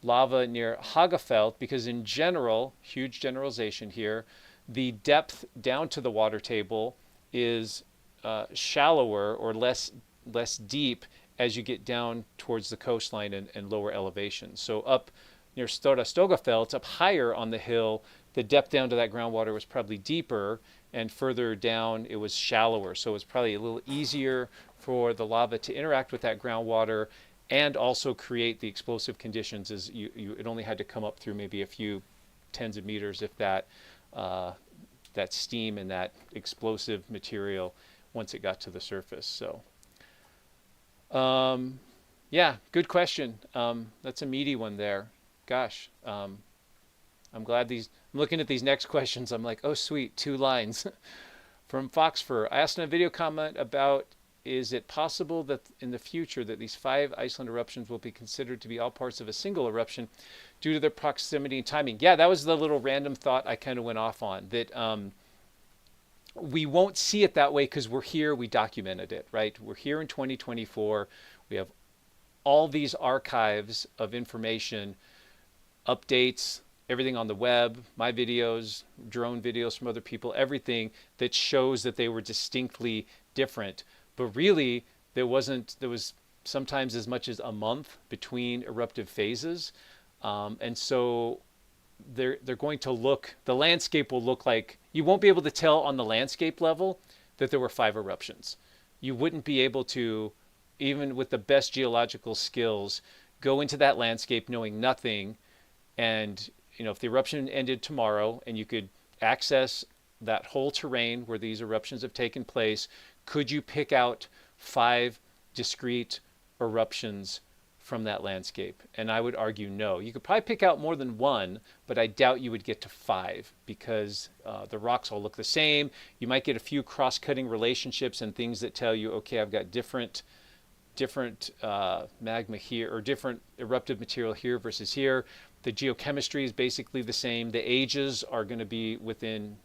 [SPEAKER 1] lava near Hagafeld because in general, huge generalization here, the depth down to the water table is shallower or less deep as you get down towards the coastline and lower elevations. So up near Stora Stogafeld, up higher on the hill, the depth down to that groundwater was probably deeper, and further down it was shallower. So it's probably a little easier for the lava to interact with that groundwater and also create the explosive conditions as it only had to come up through maybe a few tens of meters if that steam and that explosive material once it got to the surface. So yeah, good question. That's a meaty one there. Gosh, I'm glad I'm looking at these next questions. I'm like, oh, sweet, 2 lines. From Foxfur, I asked in a video comment about, is it possible that in the future that these 5 Iceland eruptions will be considered to be all parts of a single eruption due to their proximity and timing? Yeah, that was the little random thought I kind of went off on, that we won't see it that way because we're here, we documented it, right? We're here in 2024. We have all these archives of information, updates, everything on the web, my videos, drone videos from other people, everything that shows that they were distinctly different. But really, there was sometimes as much as a month between eruptive phases. And so they're going to look, the landscape will look like, you won't be able to tell on the landscape level that there were 5 eruptions. You wouldn't be able to, even with the best geological skills, go into that landscape knowing nothing. And if the eruption ended tomorrow and you could access that whole terrain where these eruptions have taken place, could you pick out 5 discrete eruptions from that landscape? And I would argue no. You could probably pick out more than 1, but I doubt you would get to 5 because the rocks all look the same. You might get a few cross-cutting relationships and things that tell you, okay, I've got different magma here or different eruptive material here versus here. The geochemistry is basically the same. The ages are going to be within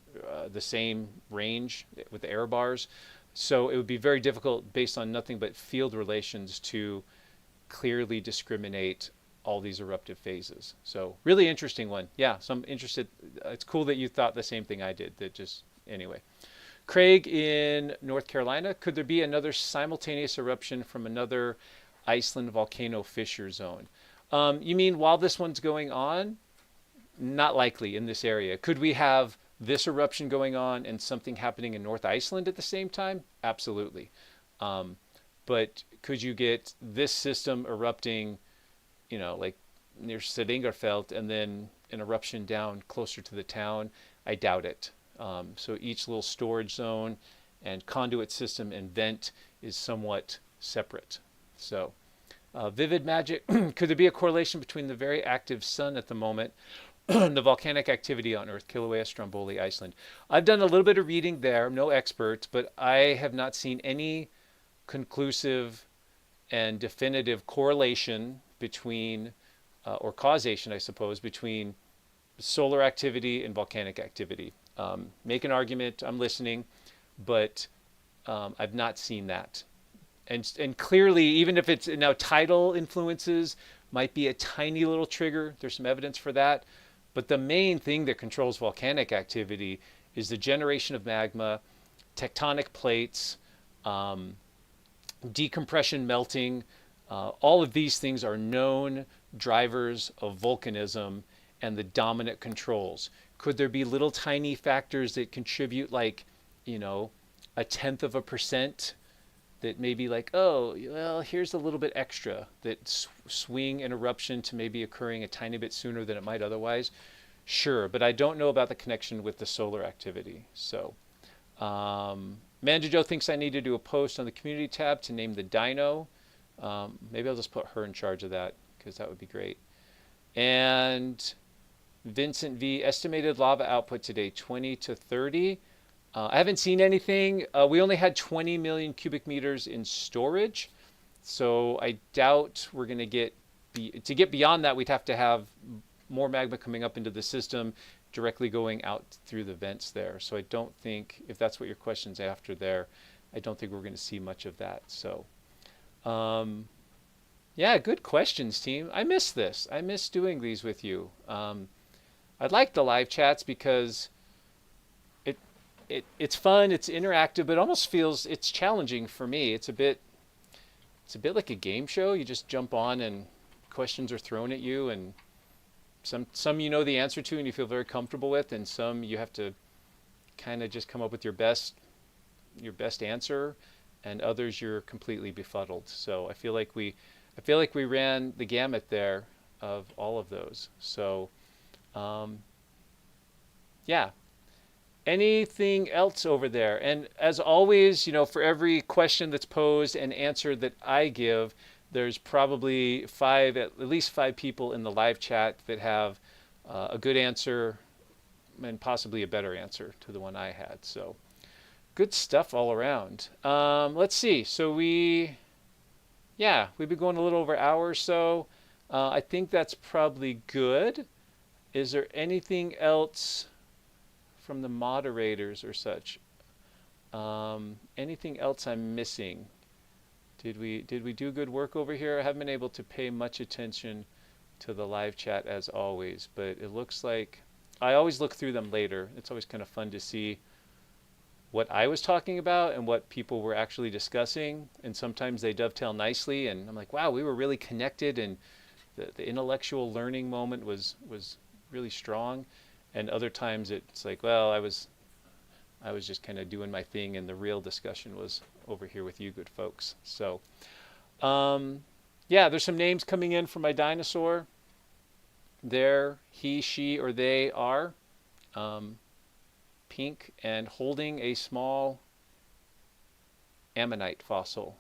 [SPEAKER 1] the same range with the error bars. So it would be very difficult based on nothing but field relations to clearly discriminate all these eruptive phases. So really interesting one. Yeah, so I'm interested. It's cool that you thought the same thing I did. Anyway. Craig in North Carolina, could there be another simultaneous eruption from another Iceland volcano fissure zone. You mean while this one's going on? Not likely in this area. Could we have this eruption going on and something happening in North Iceland at the same time? Absolutely. But could you get this system erupting, like near Stavanger and then an eruption down closer to the town? I doubt it. So each little storage zone and conduit system and vent is somewhat separate. So vivid magic. Could there be a correlation between the very active sun at the moment the volcanic activity on Earth, Kilauea, Stromboli, Iceland? I've done a little bit of reading there. I'm no expert, but I have not seen any conclusive and definitive correlation between, or causation, I suppose, between solar activity and volcanic activity. Make an argument, I'm listening, but I've not seen that. And clearly, even if it's now tidal influences, might be a tiny little trigger. There's some evidence for that. But the main thing that controls volcanic activity is the generation of magma, tectonic plates, decompression, melting. All of these things are known drivers of volcanism and the dominant controls. Could there be little tiny factors that contribute, like, 0.1% that may be like, oh, well, here's a little bit extra that swing an eruption to maybe occurring a tiny bit sooner than it might otherwise? Sure, but I don't know about the connection with the solar activity. So Manjijo thinks I need to do a post on the community tab to name the dino. Maybe I'll just put her in charge of that, because that would be great. And Vincent V, estimated lava output today, 20 to 30. I haven't seen anything. We only had 20 million cubic meters in storage, so I doubt we're going to get beyond that. We'd have to have more magma coming up into the system, directly going out through the vents there. So I don't think, if that's what your question's after there, I don't think we're going to see much of that. So, yeah, good questions, team. I miss this. I miss doing these with you. I'd like the live chats because it's fun, it's interactive, but it almost feels it's challenging for me. It's a bit like a game show. You just jump on and questions are thrown at you, and some you know the answer to and you feel very comfortable with, and some you have to kind of just come up with your best answer, and others you're completely befuddled. So I feel like we ran the gamut there of all of those. So yeah. Anything else over there? And as always, for every question that's posed and answer that I give, there's probably at least five people in the live chat that have a good answer and possibly a better answer to the one I had. So good stuff all around. Let's see. So we've been going a little over an hour or so. I think that's probably good. Is there anything else from the moderators or such? Anything else I'm missing? Did we do good work over here? I haven't been able to pay much attention to the live chat as always, but it looks like I always look through them later. It's always kind of fun to see what I was talking about and what people were actually discussing, and sometimes they dovetail nicely, and I'm like, wow, we were really connected, and the intellectual learning moment was really strong. And other times it's like, well, I was just kind of doing my thing, and the real discussion was over here with you good folks. So, yeah, there's some names coming in for my dinosaur. There, he, she, or they are pink and holding a small ammonite fossil,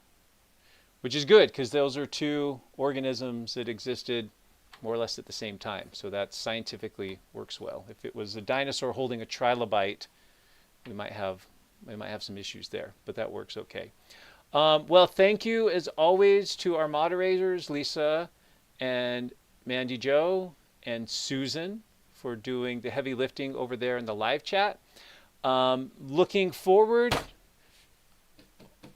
[SPEAKER 1] which is good because those are two organisms that existed more or less at the same time. So that scientifically works well. If it was a dinosaur holding a trilobite, we might have some issues there, but that works okay. Well, thank you as always to our moderators, Lisa and Mandy Joe and Susan, for doing the heavy lifting over there in the live chat. Looking forward,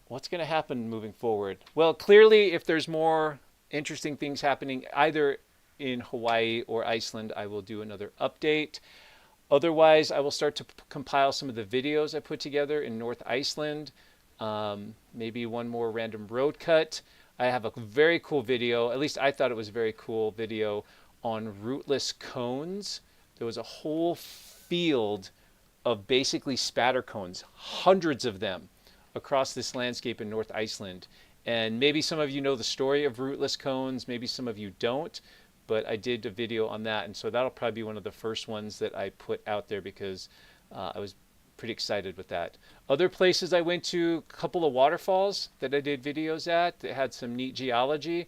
[SPEAKER 1] what's going to happen moving forward? Well, clearly, if there's more interesting things happening either in Hawaii or Iceland, I will do another update. Otherwise, I will start to compile some of the videos I put together in North Iceland. Maybe one more random road cut. I have a very cool video, at least I thought it was a very cool video on rootless cones. There was a whole field of basically spatter cones, hundreds of them across this landscape in North Iceland. And maybe some of you know the story of rootless cones, maybe some of you don't, but I did a video on that. And so that'll probably be one of the first ones that I put out there because I was pretty excited with that. Other places I went to, a couple of waterfalls that I did videos at that had some neat geology.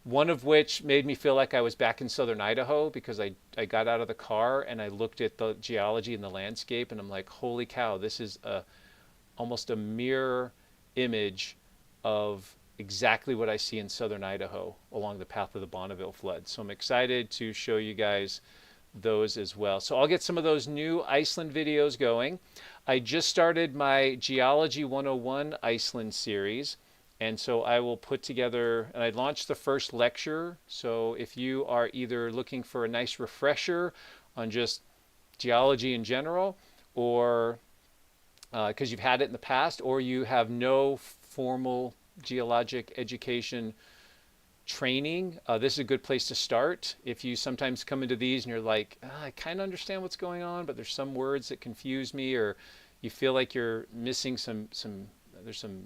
[SPEAKER 1] One of which made me feel like I was back in southern Idaho because I got out of the car and I looked at the geology and the landscape and I'm like, holy cow, this is almost a mirror image of exactly what I see in southern Idaho along the path of the Bonneville flood. So I'm excited to show you guys those as well. So I'll get some of those new Iceland videos going. I just started my Geology 101 Iceland series. And so I will put together, and I launched the first lecture. So if you are either looking for a nice refresher on just geology in general, or because you've had it in the past, or you have no formal geologic education training, this is a good place to start. If you sometimes come into these and you're like, I kind of understand what's going on, but there's some words that confuse me, or you feel like you're missing there's some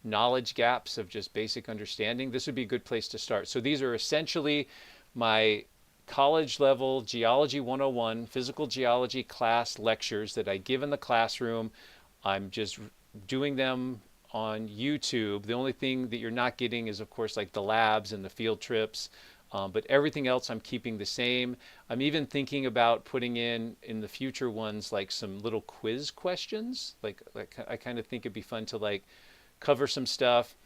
[SPEAKER 1] knowledge gaps of just basic understanding, this would be a good place to start. So these are essentially my college level Geology 101 physical geology class lectures that I give in the classroom. I'm just doing them on YouTube. The only thing that you're not getting is, of course, like the labs and the field trips, but everything else I'm keeping the same. I'm even thinking about putting in the future ones like some little quiz questions. Like I kind of think it'd be fun to like cover some stuff,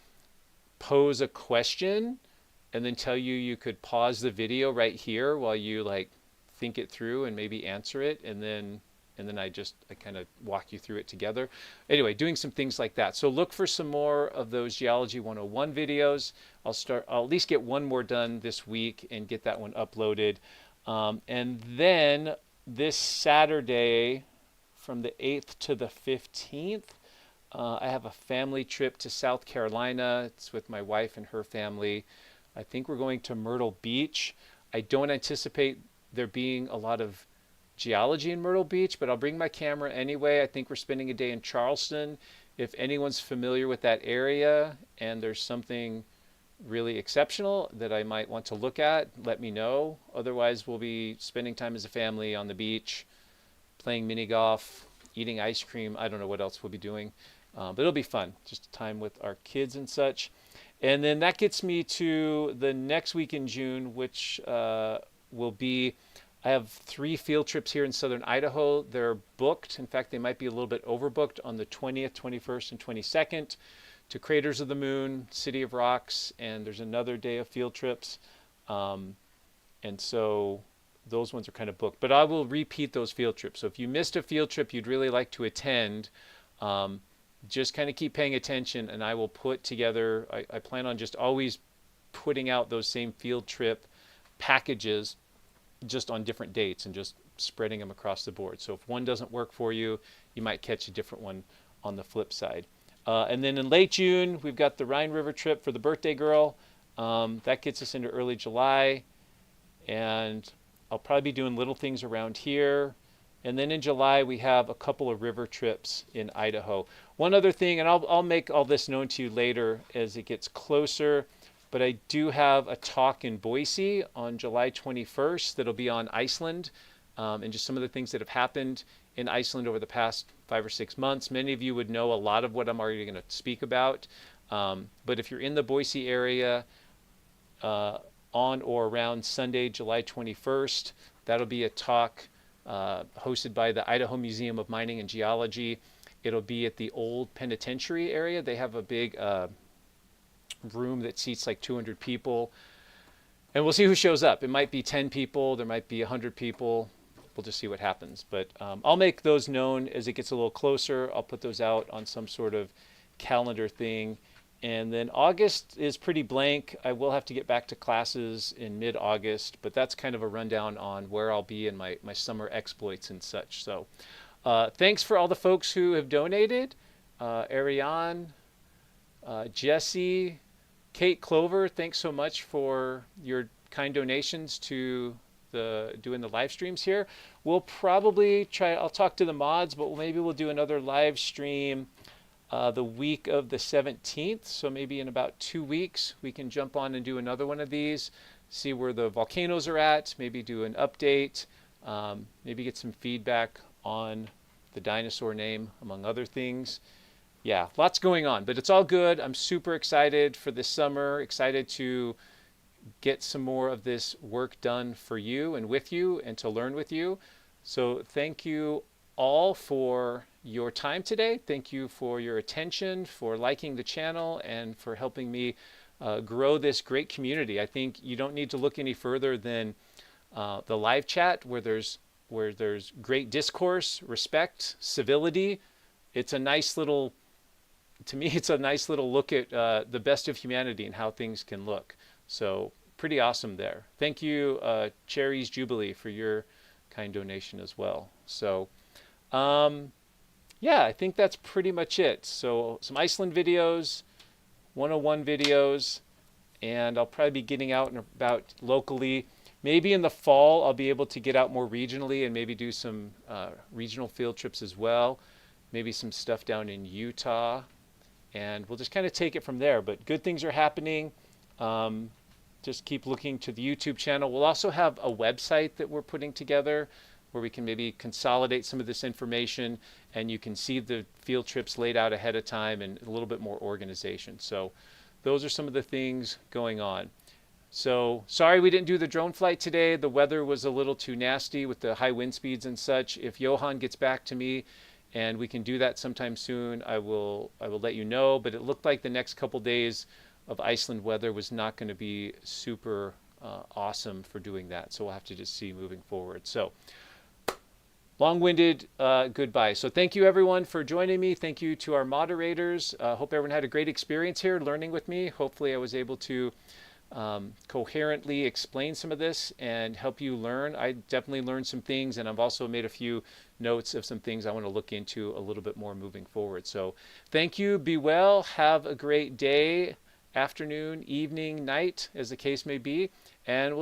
[SPEAKER 1] pose a question, and then tell you could pause the video right here while you like think it through and maybe answer it, and then I kind of walk you through it together. Anyway, doing some things like that. So look for some more of those Geology 101 videos. I'll at least get one more done this week and get that one uploaded. And then this Saturday from the 8th to the 15th, I have a family trip to South Carolina. It's with my wife and her family. I think we're going to Myrtle Beach. I don't anticipate there being a lot of geology in Myrtle Beach, but I'll bring my camera anyway. I think we're spending a day in Charleston. If anyone's familiar with that area and there's something really exceptional that I might want to look at, let me know. Otherwise, we'll be spending time as a family on the beach, playing mini golf, eating ice cream. I don't know what else we'll be doing. But it'll be fun, just time with our kids and such. And then that gets me to the next week in June, which will be, I have 3 field trips here in southern Idaho. They're booked. In fact, they might be a little bit overbooked on the 20th, 21st, and 22nd to Craters of the Moon, City of Rocks, and there's another day of field trips. And so those ones are kind of booked. But I will repeat those field trips. So if you missed a field trip you'd really like to attend, just kind of keep paying attention, and I will put together, I plan on just always putting out those same field trip packages just on different dates and just spreading them across the board. So if one doesn't work for you, you might catch a different one on the flip side. And then in late June, we've got the Rhine River trip for the birthday girl. That gets us into early July, and I'll probably be doing little things around here. And then in July, we have a couple of river trips in Idaho. One other thing, and I'll make all this known to you later as it gets closer, but I do have a talk in Boise on July 21st that'll be on Iceland, and just some of the things that have happened in Iceland over the past 5 or 6 months. Many of you would know a lot of what I'm already going to speak about, but if you're in the Boise area on or around Sunday, July 21st, that'll be a talk hosted by the Idaho Museum of Mining and Geology. It'll be at the old penitentiary area. They have a big room that seats like 200 people. And we'll see who shows up. It might be 10 people. There might be 100 people. We'll just see what happens. But I'll make those known as it gets a little closer. I'll put those out on some sort of calendar thing. And then August is pretty blank. I will have to get back to classes in mid-August, but that's kind of a rundown on where I'll be in my summer exploits and such. So thanks for all the folks who have donated. Ariane, Jesse, Kate Clover, thanks so much for your kind donations to doing the live streams here. We'll probably try, I'll talk to the mods, but maybe we'll do another live stream the week of the 17th. So maybe in about 2 weeks, we can jump on and do another one of these, see where the volcanoes are at, maybe do an update, maybe get some feedback on the dinosaur name, among other things. Yeah, lots going on, but it's all good. I'm super excited for this summer, excited to get some more of this work done for you and with you and to learn with you. So thank you all for your time today. Thank you for your attention, for liking the channel, and for helping me grow this great community. I think you don't need to look any further than the live chat where there's great discourse, respect, civility. It's a nice little, to me, it's a nice little look at the best of humanity and how things can look. So pretty awesome there. Thank you, Cherries Jubilee, for your kind donation as well. So yeah, I think that's pretty much it. So some Iceland videos, 101 videos, and I'll probably be getting out and about locally. Maybe in the fall I'll be able to get out more regionally and maybe do some regional field trips as well. Maybe some stuff down in Utah, and we'll just kind of take it from there. But good things are happening. Just keep looking to the YouTube channel. We'll also have a website that we're putting together where we can maybe consolidate some of this information, and you can see the field trips laid out ahead of time and a little bit more organization. So those are some of the things going on. So sorry we didn't do the drone flight today. The weather was a little too nasty with the high wind speeds and such. If Johan gets back to me and we can do that sometime soon, I will let you know. But it looked like the next couple days of Iceland weather was not going to be super awesome for doing that. So we'll have to just see moving forward. So long-winded goodbye. So thank you everyone for joining me. Thank you to our moderators. Hope everyone had a great experience here learning with me. Hopefully I was able to coherently explain some of this and help you learn. I definitely learned some things, and I've also made a few notes of some things I want to look into a little bit more moving forward. So thank you. Be well. Have a great day, afternoon, evening, night, as the case may be, and we'll